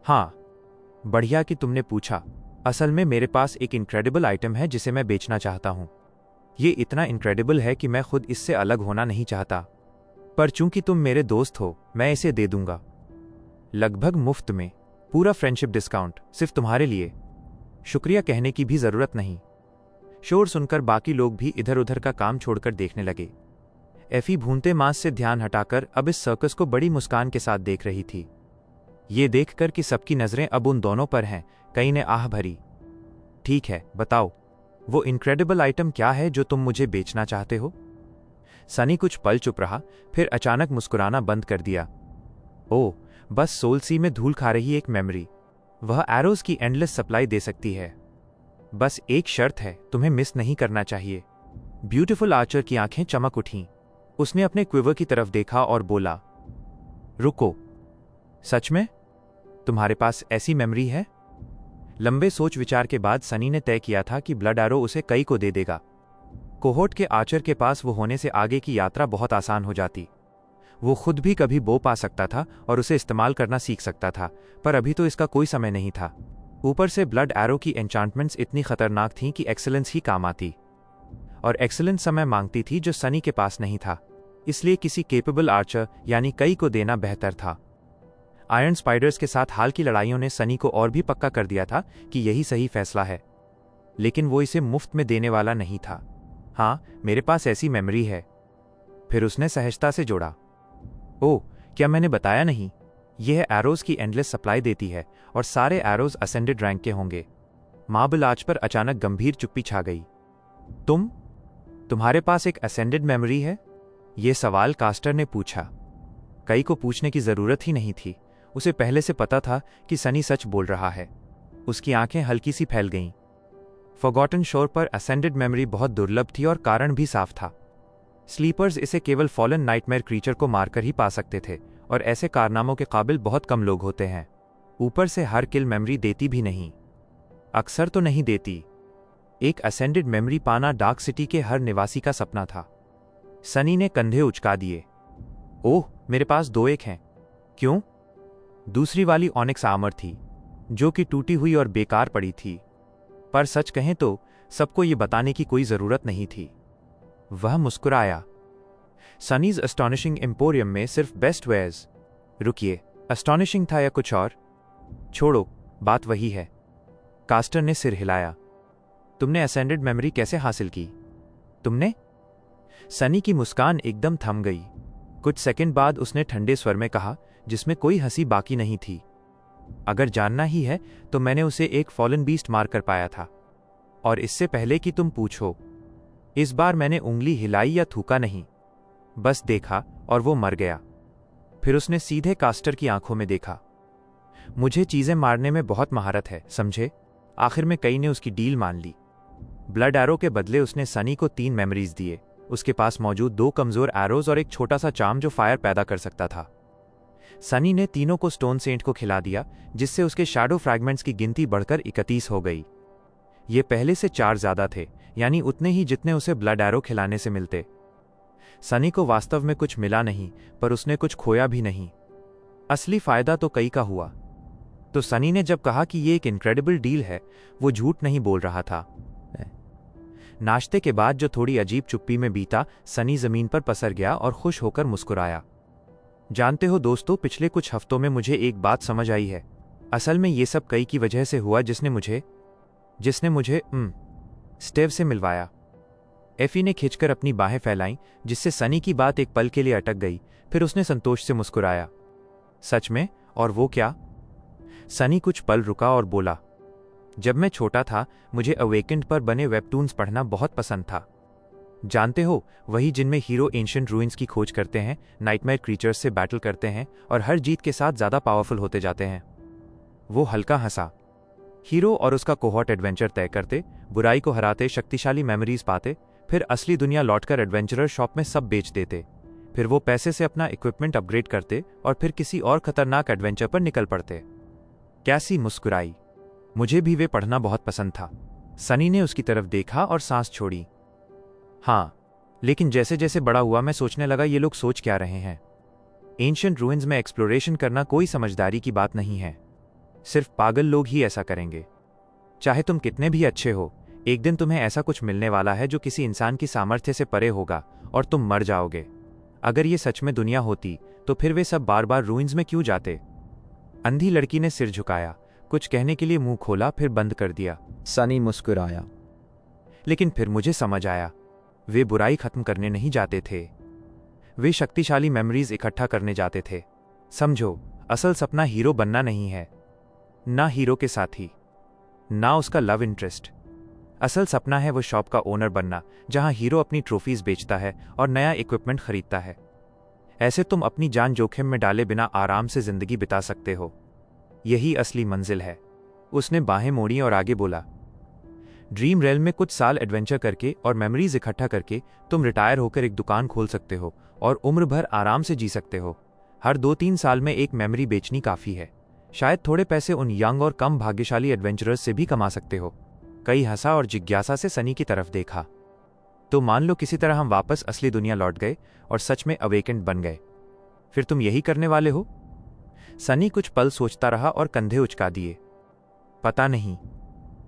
हाँ, बढ़िया कि तुमने पूछा। असल में मेरे पास एक इनक्रेडिबल आइटम है जिसे मैं बेचना चाहता हूं। ये इतना इनक्रेडिबल है कि मैं खुद इससे अलग होना नहीं चाहता, पर चूंकि तुम मेरे दोस्त हो, मैं इसे दे दूंगा। लगभग मुफ्त में, पूरा फ्रेंडशिप डिस्काउंट, सिर्फ तुम्हारे लिए। शुक्रिया कहने की भी जरूरत नहीं। शोर सुनकर बाकी लोग भी इधर उधर का काम छोड़कर देखने लगे। एफी भूनते मांस से ध्यान हटाकर अब इस सर्कस को बड़ी मुस्कान के साथ देख रही थी। ये देखकर कि सबकी नजरें अब उन दोनों पर हैं, कई ने आह भरी। ठीक है, बताओ, वो इनक्रेडिबल आइटम क्या है जो तुम मुझे बेचना चाहते हो। सनी कुछ पल चुप रहा, फिर अचानक मुस्कुराना बंद कर दिया। ओह, बस सोल सी में धूल खा रही एक मेमोरी। वह एरोज की एंडलेस सप्लाई दे सकती है। बस एक शर्त है, तुम्हें मिस नहीं करना चाहिए। ब्यूटीफुल आर्चर की आंखें चमक उठीं। उसने अपने क्विवर की तरफ देखा और बोला, रुको, सच में तुम्हारे पास ऐसी मेमोरी है। लंबे सोच विचार के बाद सनी ने तय किया था कि ब्लड एरो उसे कई को दे देगा। कोहोर्ट के आर्चर के पास वो होने से आगे की यात्रा बहुत आसान हो जाती। वो खुद भी कभी बो पा सकता था और उसे इस्तेमाल करना सीख सकता था, पर अभी तो इसका कोई समय नहीं था। ऊपर से ब्लड एरो की एन्चांटमेंट्स इतनी खतरनाक थीं कि एक्सेलेंस ही काम आती, और एक्सेलेंस समय मांगती थी जो सनी के पास नहीं था। इसलिए किसी केपेबल आर्चर यानी कई को देना बेहतर था। आयरन स्पाइडर्स के साथ हाल की लड़ाइयों ने सनी को और भी पक्का कर दिया था कि यही सही फैसला है, लेकिन वो इसे मुफ्त में देने वाला नहीं था। हाँ, मेरे पास ऐसी मेमोरी है। फिर उसने सहजता से जोड़ा, ओह, क्या मैंने बताया नहीं। यह एरोज की एंडलेस सप्लाई देती है और सारे एरोज असेंडेड रैंक के होंगे। मार्बल आर्च पर अचानक गंभीर चुप्पी छा गई। तुम्हारे पास एक असेंडेड मेमोरी है? यह सवाल कास्टर ने पूछा। कई को पूछने की जरूरत ही नहीं थी। उसे पहले से पता था कि सनी सच बोल रहा है। उसकी आंखें हल्की सी फैल गईं। फॉरगॉटन शोर पर असेंडेड मेमोरी बहुत दुर्लभ थी और कारण भी साफ था। स्लीपर्स इसे केवल फॉलन नाइटमेयर क्रीचर को मारकर ही पा सकते थे, और ऐसे कारनामों के काबिल बहुत कम लोग होते हैं। ऊपर से हर किल मेमोरी देती भी नहीं, अक्सर तो नहीं देती। एक असेंडेड मेमोरी पाना डार्क सिटी के हर निवासी का सपना था। सनी ने कंधे उचका दिए। ओह, मेरे पास दो एक हैं। क्यों? दूसरी वाली ऑनिक्स आर्मर थी, जो कि टूटी हुई और बेकार पड़ी थी, पर सच कहें तो सबको ये बताने की कोई जरूरत नहीं थी। वह मुस्कुराया। सनीज एस्टॉनिशिंग एम्पोरियम में सिर्फ बेस्ट वेयर्स। रुकिए, एस्टॉनिशिंग था या कुछ और? छोड़ो, बात वही है। कास्टर ने सिर हिलाया। तुमने असेंडेड मेमोरी कैसे हासिल की? तुमने? सनी की मुस्कान एकदम थम गई। कुछ सेकंड बाद उसने ठंडे स्वर में कहा, जिसमें कोई हंसी बाकी नहीं थी, अगर जानना ही है तो मैंने उसे एक फॉलन बीस्ट मारकर पाया था। और इससे पहले कि तुम पूछो, इस बार मैंने उंगली हिलाई या थूका नहीं, बस देखा और वो मर गया। फिर उसने सीधे कास्टर की आंखों में देखा। मुझे चीजें मारने में बहुत महारत है, समझे? आखिर में कई ने उसकी डील मान ली। ब्लड एरो के बदले उसने सनी को 3 मेमोरीज दिए। उसके पास मौजूद 2 कमजोर एरोज और एक छोटा सा चार्म जो फायर पैदा कर सकता था। सनी ने तीनों को स्टोन सेंट को खिला दिया, जिससे उसके शैडो फ्रैगमेंट्स की गिनती बढ़कर 31 हो गई। ये पहले से 4 ज्यादा थे, यानी उतने ही जितने उसे ब्लड एरो खिलाने से मिलते। सनी को वास्तव में कुछ मिला नहीं, पर उसने कुछ खोया भी नहीं। असली फायदा तो कई का हुआ। तो सनी ने जब कहा कि ये एक इनक्रेडिबल डील है, वो झूठ नहीं बोल रहा था। नाश्ते के बाद जो थोड़ी अजीब चुप्पी में बीता, सनी जमीन पर पसर गया और खुश होकर मुस्कुराया। जानते हो दोस्तों, पिछले कुछ हफ्तों में मुझे एक बात समझ आई है। असल में ये सब कई की वजह से हुआ, जिसने मुझे स्टेव से मिलवाया। एफी ने खिंचकर अपनी बाहें फैलाईं, जिससे सनी की बात एक पल के लिए अटक गई। फिर उसने संतोष से मुस्कुराया। सच में? और वो क्या? सनी कुछ पल रुका और बोला, जब मैं छोटा था मुझे अवेकेंड पर बने वेबटून्स पढ़ना बहुत पसंद था। जानते हो, वही जिनमें हीरो एंशिएंट रूइंस की खोज करते हैं, नाइटमेयर क्रीचर्स से बैटल करते हैं और हर जीत के साथ ज्यादा पावरफुल होते जाते हैं। वो हल्का हंसा। हीरो और उसका कोहॉर्ट एडवेंचर तय करते, बुराई को हराते, शक्तिशाली मेमोरीज पाते, फिर असली दुनिया लौटकर एडवेंचरर शॉप में सब बेच देते। फिर वो पैसे से अपना इक्विपमेंट अपग्रेड करते और फिर किसी और खतरनाक एडवेंचर पर निकल पड़ते। कैसी मुस्कुराई। मुझे भी वे पढ़ना बहुत पसंद था। सनी ने उसकी तरफ देखा और सांस छोड़ी। हाँ, लेकिन जैसे जैसे बड़ा हुआ मैं सोचने लगा, ये लोग सोच क्या रहे हैं। एंशिएंट रूइंस में एक्सप्लोरेशन करना कोई समझदारी की बात नहीं है। सिर्फ पागल लोग ही ऐसा करेंगे। चाहे तुम कितने भी अच्छे हो, एक दिन तुम्हें ऐसा कुछ मिलने वाला है जो किसी इंसान की सामर्थ्य से परे होगा और तुम मर जाओगे। अगर ये सच में दुनिया होती तो फिर वे सब बार बार रूइंस में क्यों जाते? अंधी लड़की ने सिर झुकाया, कुछ कहने के लिए मुंह खोला, फिर बंद कर दिया। सनी मुस्कुराया। लेकिन फिर मुझे समझ आया, वे बुराई खत्म करने नहीं जाते थे, वे शक्तिशाली मेमोरीज इकट्ठा करने जाते थे। समझो, असल सपना हीरो बनना नहीं है, ना हीरो के साथी, ना उसका लव इंटरेस्ट। असल सपना है वो शॉप का ओनर बनना, जहां हीरो अपनी ट्रॉफीज बेचता है और नया इक्विपमेंट खरीदता है। ऐसे तुम अपनी जान जोखिम में डाले बिना आराम से जिंदगी बिता सकते हो। यही असली मंजिल है। उसने बाहें मोड़ी और आगे बोला, ड्रीम रेल में कुछ साल एडवेंचर करके और मेमोरीज इकट्ठा करके तुम रिटायर होकर एक दुकान खोल सकते हो और उम्र भर आराम से जी सकते हो। हर 2-3 साल में एक मेमोरी बेचनी काफी है। शायद थोड़े पैसे उन यंग और कम भाग्यशाली एडवेंचरर्स से भी कमा सकते हो। कई हंसा और जिज्ञासा से सनी की तरफ देखा। तो मान लो किसी तरह हम वापस असली दुनिया लौट गए और सच में अवेकेंड बन गए, फिर तुम यही करने वाले हो? सनी कुछ पल सोचता रहा और कंधे उचका दिए। पता नहीं,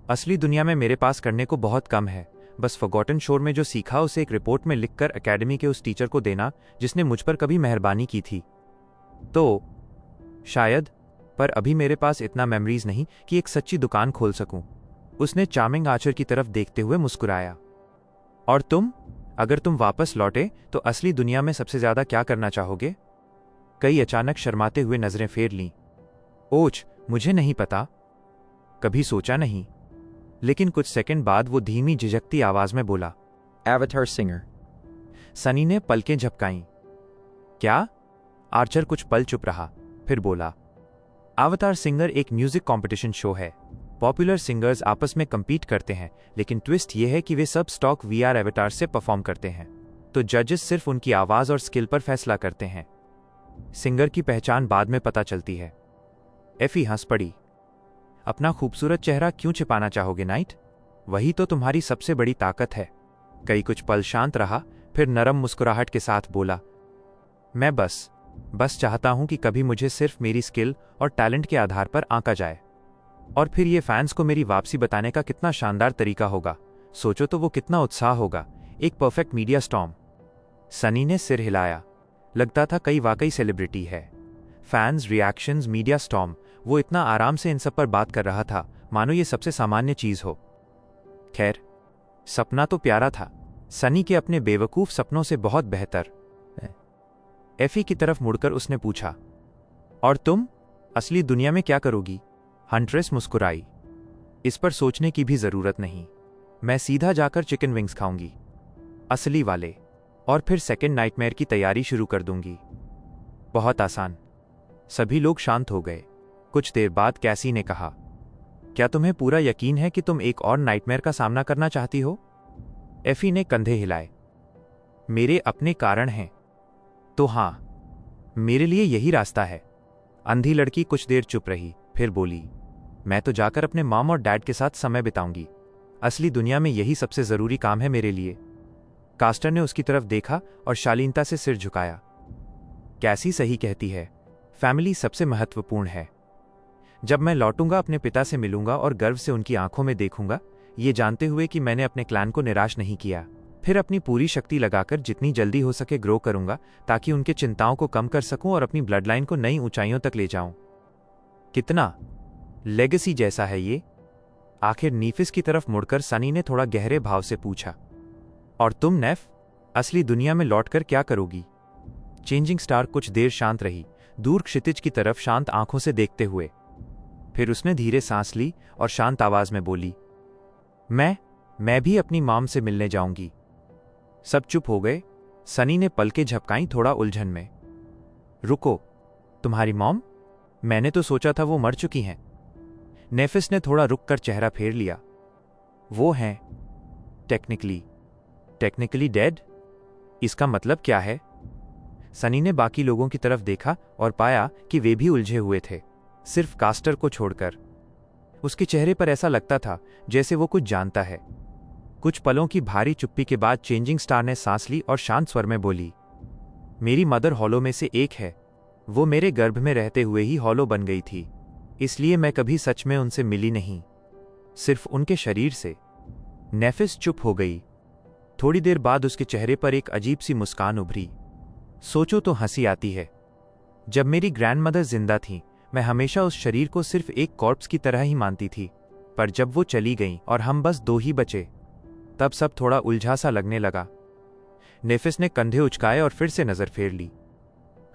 असली दुनिया में मेरे पास करने को बहुत कम है। बस फॉरगॉटन शोर में जो सीखा उसे एक रिपोर्ट में लिखकर एकेडमी के उस टीचर को देना जिसने मुझ पर कभी मेहरबानी की थी। तो शायद, पर अभी मेरे पास इतना मेमोरीज नहीं कि एक सच्ची दुकान खोल सकूं। उसने चार्मिंग आर्चर की तरफ देखते हुए मुस्कुराया। और तुम? अगर तुम वापस लौटे तो असली दुनिया में सबसे ज्यादा क्या करना चाहोगे? कई अचानक शर्माते हुए नजरें फेर लीं। ओच, मुझे नहीं पता, कभी सोचा नहीं। लेकिन कुछ सेकंड बाद वो धीमी झिझकती आवाज में बोला, एवाटार सिंगर। सनी ने पलकें झपकाईं। क्या? आर्चर कुछ पल चुप रहा, फिर बोला, अवतार सिंगर एक म्यूजिक कंपटीशन शो है। पॉपुलर सिंगर्स आपस में compete करते हैं, लेकिन ट्विस्ट यह है कि वे सब स्टॉक VR एवेटार से परफॉर्म करते हैं। तो जजेस सिर्फ उनकी आवाज और स्किल पर फैसला करते हैं। सिंगर की पहचान बाद में पता चलती है। एफी हंस पड़ी। अपना खूबसूरत चेहरा क्यों छिपाना चाहोगे नाइट? वही तो तुम्हारी सबसे बड़ी ताकत है। कई कुछ पल शांत रहा, फिर नरम मुस्कुराहट के साथ बोला, मैं बस चाहता हूं कि कभी मुझे सिर्फ मेरी स्किल और टैलेंट के आधार पर आंका जाए। और फिर ये फैंस को मेरी वापसी बताने का कितना शानदार तरीका होगा। सोचो तो वो कितना उत्साह होगा। एक परफेक्ट मीडिया स्टॉर्म। सनी ने सिर हिलाया। लगता था कई वाकई सेलिब्रिटी है। Fans, reactions, media storm. वो इतना आराम से इन सब पर बात कर रहा था मानो ये सबसे सामान्य चीज हो। खैर, सपना तो प्यारा था, सनी के अपने बेवकूफ सपनों से बहुत बेहतर। एफी की तरफ मुड़कर उसने पूछा, और तुम असली दुनिया में क्या करोगी? हंट्रेस मुस्कुराई। इस पर सोचने की भी जरूरत नहीं। मैं सीधा जाकर चिकन विंग्स खाऊंगी, असली वाले, और फिर सेकेंड नाइटमेयर की तैयारी शुरू कर दूंगी। बहुत आसान। सभी लोग शांत हो गए। कुछ देर बाद कैसी ने कहा, क्या तुम्हें पूरा यकीन है कि तुम एक और नाइटमेयर का सामना करना चाहती हो? एफी ने कंधे हिलाए। मेरे अपने कारण हैं। तो हां, मेरे लिए यही रास्ता है। अंधी लड़की कुछ देर चुप रही, फिर बोली, मैं तो जाकर अपने मॉम और डैड के साथ समय बिताऊंगी। असली दुनिया में यही सबसे जरूरी काम है मेरे लिए। कास्टर ने उसकी तरफ देखा और शालीनता से सिर झुकाया। कैसी सही कहती है, फैमिली सबसे महत्वपूर्ण है। जब मैं लौटूंगा अपने पिता से मिलूंगा और गर्व से उनकी आंखों में देखूंगा ये जानते हुए कि मैंने अपने क्लैन को निराश नहीं किया। फिर अपनी पूरी शक्ति लगाकर जितनी जल्दी हो सके ग्रो करूंगा, ताकि उनके चिंताओं को कम कर सकूं और अपनी ब्लड लाइन को नई ऊंचाइयों तक ले जाऊं। कितना लेगेसी जैसा है ये? आखिर नेफिस की तरफ मुड़कर सनी ने थोड़ा गहरे भाव से पूछा। और तुम नेफ, असली दुनिया में लौटकर क्या करोगी? चेंजिंग स्टार कुछ देर शांत रही, दूर क्षितिज की तरफ शांत आंखों से देखते हुए। फिर उसने धीरे सांस ली और शांत आवाज में बोली, मैं भी अपनी मॉम से मिलने जाऊंगी। सब चुप हो गए। सनी ने पलकें झपकाई, थोड़ा उलझन में। रुको, तुम्हारी मॉम? मैंने तो सोचा था वो मर चुकी हैं। नेफिस ने थोड़ा रुक कर चेहरा फेर लिया। वो हैं टेक्निकली डेड? इसका मतलब क्या है? सनी ने बाकी लोगों की तरफ देखा और पाया कि वे भी उलझे हुए थे, सिर्फ कास्टर को छोड़कर। उसके चेहरे पर ऐसा लगता था जैसे वो कुछ जानता है। कुछ पलों की भारी चुप्पी के बाद चेंजिंग स्टार ने सांस ली और शांत स्वर में बोली, मेरी मदर हॉलो में से एक है। वो मेरे गर्भ में रहते हुए ही हॉलो बन गई थी, इसलिए मैं कभी सच में उनसे मिली नहीं, सिर्फ उनके शरीर से। नेफिस चुप हो गई। थोड़ी देर बाद उसके चेहरे पर एक अजीब सी मुस्कान उभरी। सोचो तो हंसी आती है। जब मेरी ग्रैंडमदर जिंदा थी, मैं हमेशा उस शरीर को सिर्फ एक कॉर्प्स की तरह ही मानती थी, पर जब वो चली गईं और हम बस दो ही बचे, तब सब थोड़ा उलझा सा लगने लगा। नेफिस ने कंधे उचकाए और फिर से नजर फेर ली।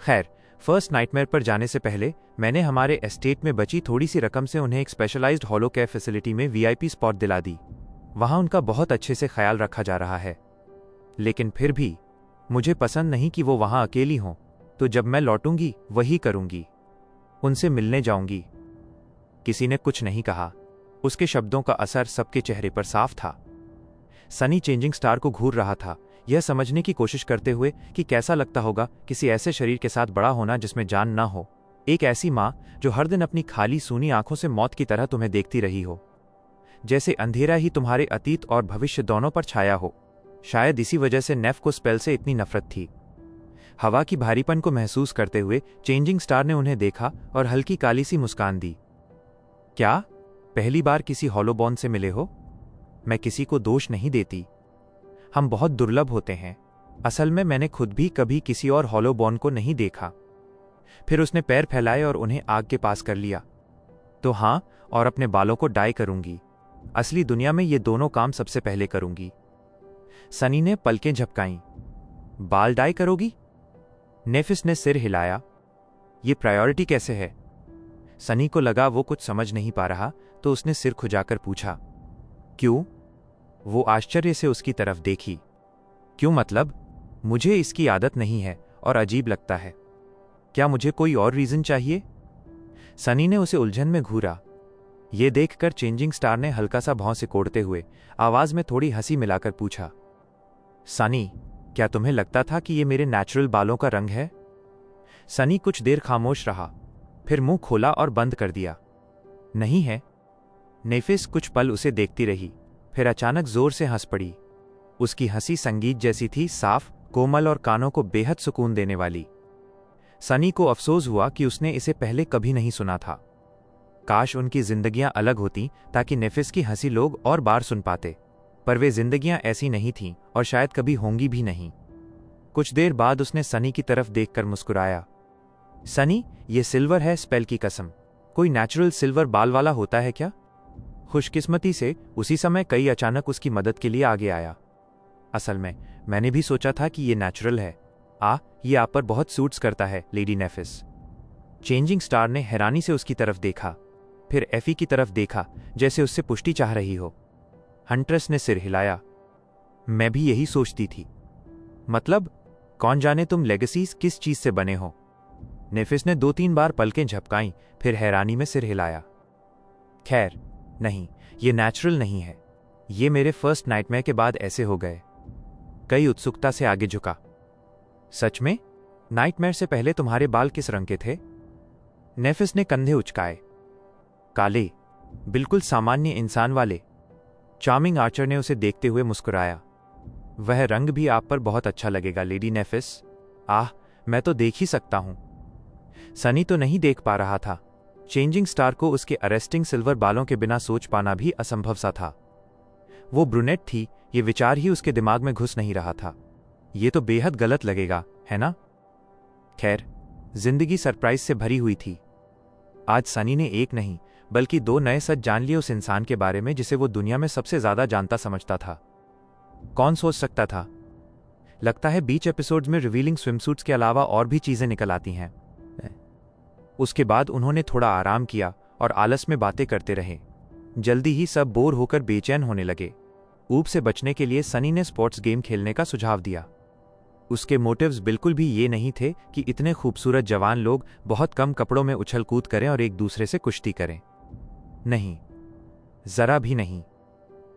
खैर, फर्स्ट नाइटमेयर पर जाने से पहले मैंने हमारे एस्टेट में बची थोड़ी सी रकम से उन्हें एक स्पेशलाइज्ड हॉलो केयर फैसिलिटी में वीआईपी स्पॉट दिला दी। वहां उनका बहुत अच्छे से ख्याल रखा जा रहा है। लेकिन फिर भी मुझे पसंद नहीं कि वो वहां अकेली हों, तो जब मैं लौटूंगी वही करूंगी, उनसे मिलने जाऊंगी। किसी ने कुछ नहीं कहा। उसके शब्दों का असर सबके चेहरे पर साफ था। सनी चेंजिंग स्टार को घूर रहा था, यह समझने की कोशिश करते हुए कि कैसा लगता होगा किसी ऐसे शरीर के साथ बड़ा होना जिसमें जान ना हो। एक ऐसी मां जो हर दिन अपनी खाली सूनी आंखों से मौत की तरह तुम्हें देखती रही हो, जैसे अंधेरा ही तुम्हारे अतीत और भविष्य दोनों पर छाया हो। शायद इसी वजह से नेफ को स्पेल से इतनी नफरत थी। हवा की भारीपन को महसूस करते हुए चेंजिंग स्टार ने उन्हें देखा और हल्की काली सी मुस्कान दी। क्या पहली बार किसी हॉलोबॉर्न से मिले हो? मैं किसी को दोष नहीं देती, हम बहुत दुर्लभ होते हैं। असल में मैंने खुद भी कभी किसी और हॉलोबॉर्न को नहीं देखा। फिर उसने पैर फैलाए और उन्हें आग के पास कर लिया। तो हाँ, और अपने बालों को डाई करूंगी। असली दुनिया में ये दोनों काम सबसे पहले करूंगी। सनी ने पलकें झपकाईं। बाल डाई करोगी? नेफिस ने सिर हिलाया। ये प्रायोरिटी कैसे है? सनी को लगा वो कुछ समझ नहीं पा रहा, तो उसने सिर खुजाकर पूछा, क्यों? वो आश्चर्य से उसकी तरफ देखी। क्यों मतलब? मुझे इसकी आदत नहीं है और अजीब लगता है। क्या मुझे कोई और रीजन चाहिए? सनी ने उसे उलझन में घूरा। ये देखकर चेंजिंग स्टार ने हल्का सा भौं से कोड़ते हुए आवाज में थोड़ी हंसी मिलाकर पूछा, सनी, क्या तुम्हें लगता था कि ये मेरे नेचुरल बालों का रंग है? सनी कुछ देर खामोश रहा, फिर मुंह खोला और बंद कर दिया। नहीं है। नेफिस कुछ पल उसे देखती रही, फिर अचानक जोर से हंस पड़ी। उसकी हंसी संगीत जैसी थी, साफ, कोमल और कानों को बेहद सुकून देने वाली। सनी को अफसोस हुआ कि उसने इसे पहले कभी नहीं सुना था। काश उनकी जिंदगियां अलग होती ताकि नेफिस की हंसी लोग और बार सुन पाते, पर वे जिंदगियां ऐसी नहीं थीं और शायद कभी होंगी भी नहीं। कुछ देर बाद उसने सनी की तरफ देखकर मुस्कुराया। सनी, ये सिल्वर है, स्पेल की कसम। कोई नेचुरल सिल्वर बाल वाला होता है क्या? खुशकिस्मती से उसी समय कई अचानक उसकी मदद के लिए आगे आया। असल में मैंने भी सोचा था कि ये नेचुरल है। ये आप पर बहुत सूट्स करता है, लेडी नेफिस। चेंजिंग स्टार ने हैरानी से उसकी तरफ देखा, फिर एफी की तरफ देखा जैसे उससे पुष्टि चाह रही हो। हंट्रेस ने सिर हिलाया। मैं भी यही सोचती थी। मतलब, कौन जाने तुम लेगेसीज किस चीज से बने हो? नेफिस ने 2-3 बार पलकें झपकाईं, फिर हैरानी में सिर हिलाया। खैर नहीं, ये नेचुरल नहीं है। ये मेरे फर्स्ट नाइटमेयर के बाद ऐसे हो गए। कई उत्सुकता से आगे झुका। सच में? नाइटमेयर से पहले तुम्हारे बाल किस रंग के थे? नेफिस ने कंधे उचकाए। काले, बिल्कुल सामान्य इंसान वाले। चार्मिंग आर्चर ने उसे देखते हुए मुस्कुराया। वह रंग भी आप पर बहुत अच्छा लगेगा, लेडी नेफिस। मैं तो देख ही सकता हूं। सनी तो नहीं देख पा रहा था। चेंजिंग स्टार को उसके अरेस्टिंग सिल्वर बालों के बिना सोच पाना भी असंभव सा था। वो ब्रूनेट थी, ये विचार ही उसके दिमाग में घुस नहीं रहा था। ये तो बेहद गलत लगेगा, है ना? खैर, जिंदगी सरप्राइज से भरी हुई थी। आज सनी ने एक नहीं बल्कि 2 नए सच जान लिए उस इंसान के बारे में जिसे वो दुनिया में सबसे ज्यादा जानता समझता था। कौन सोच सकता था? लगता है बीच एपिसोड्स में रिवीलिंग स्विमसूट्स के अलावा और भी चीजें निकल आती हैं। उसके बाद उन्होंने थोड़ा आराम किया और आलस में बातें करते रहे। जल्दी ही सब बोर होकर बेचैन होने लगे। ऊब से बचने के लिए सनी ने स्पोर्ट्स गेम खेलने का सुझाव दिया। उसके मोटिव्स बिल्कुल भी ये नहीं थे कि इतने खूबसूरत जवान लोग बहुत कम कपड़ों में उछल कूद करें और एक दूसरे से कुश्ती करें। नहीं, जरा भी नहीं।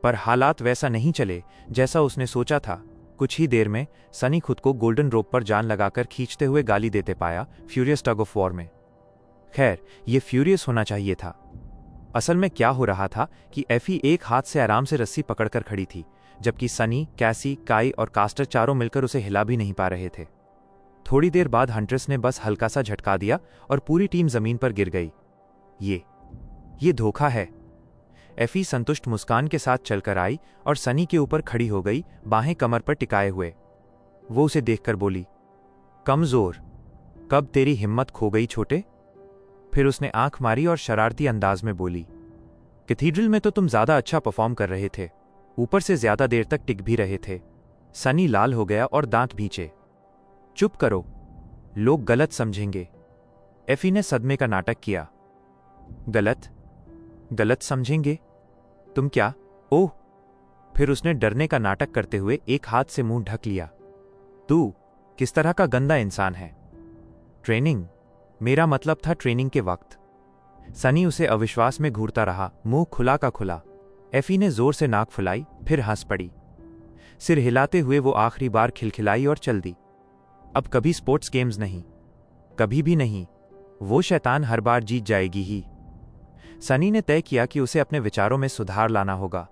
पर हालात वैसा नहीं चले जैसा उसने सोचा था। कुछ ही देर में सनी खुद को गोल्डन रोप पर जान लगाकर खींचते हुए गाली देते पाया, फ्यूरियस टग ऑफ वॉर में। खैर, ये फ्यूरियस होना चाहिए था। असल में क्या हो रहा था कि एफी एक हाथ से आराम से रस्सी पकड़कर खड़ी थी, जबकि सनी, कैसी, काई और कास्टर चारों मिलकर उसे हिला भी नहीं पा रहे थे। थोड़ी देर बाद हंट्रेस ने बस हल्का सा झटका दिया और पूरी टीम जमीन पर गिर गई। ये धोखा है। एफी संतुष्ट मुस्कान के साथ चलकर आई और सनी के ऊपर खड़ी हो गई, बाहें कमर पर टिकाए हुए। वो उसे देखकर बोली, कमजोर, कब तेरी हिम्मत खो गई छोटे? फिर उसने आंख मारी और शरारती अंदाज में बोली, कैथीड्रल में तो तुम ज्यादा अच्छा परफॉर्म कर रहे थे, ऊपर से ज्यादा देर तक टिक भी रहे थे। सनी लाल हो गया और दांत भींचे। चुप करो, लोग गलत समझेंगे। एफी ने सदमे का नाटक किया। गलत समझेंगे? तुम क्या? ओह! फिर उसने डरने का नाटक करते हुए एक हाथ से मुंह ढक लिया। तू किस तरह का गंदा इंसान है? ट्रेनिंग? मेरा मतलब था ट्रेनिंग के वक्त। सनी उसे अविश्वास में घूरता रहा, मुंह खुला का खुला। एफी ने जोर से नाक फुलाई, फिर हंस पड़ी। सिर हिलाते हुए वो आखिरी बार खिलखिलाई और चल दी। अब कभी स्पोर्ट्स गेम्स नहीं, कभी भी नहीं। वो शैतान हर बार जीत जाएगी ही। सनी ने तय किया कि उसे अपने विचारों में सुधार लाना होगा।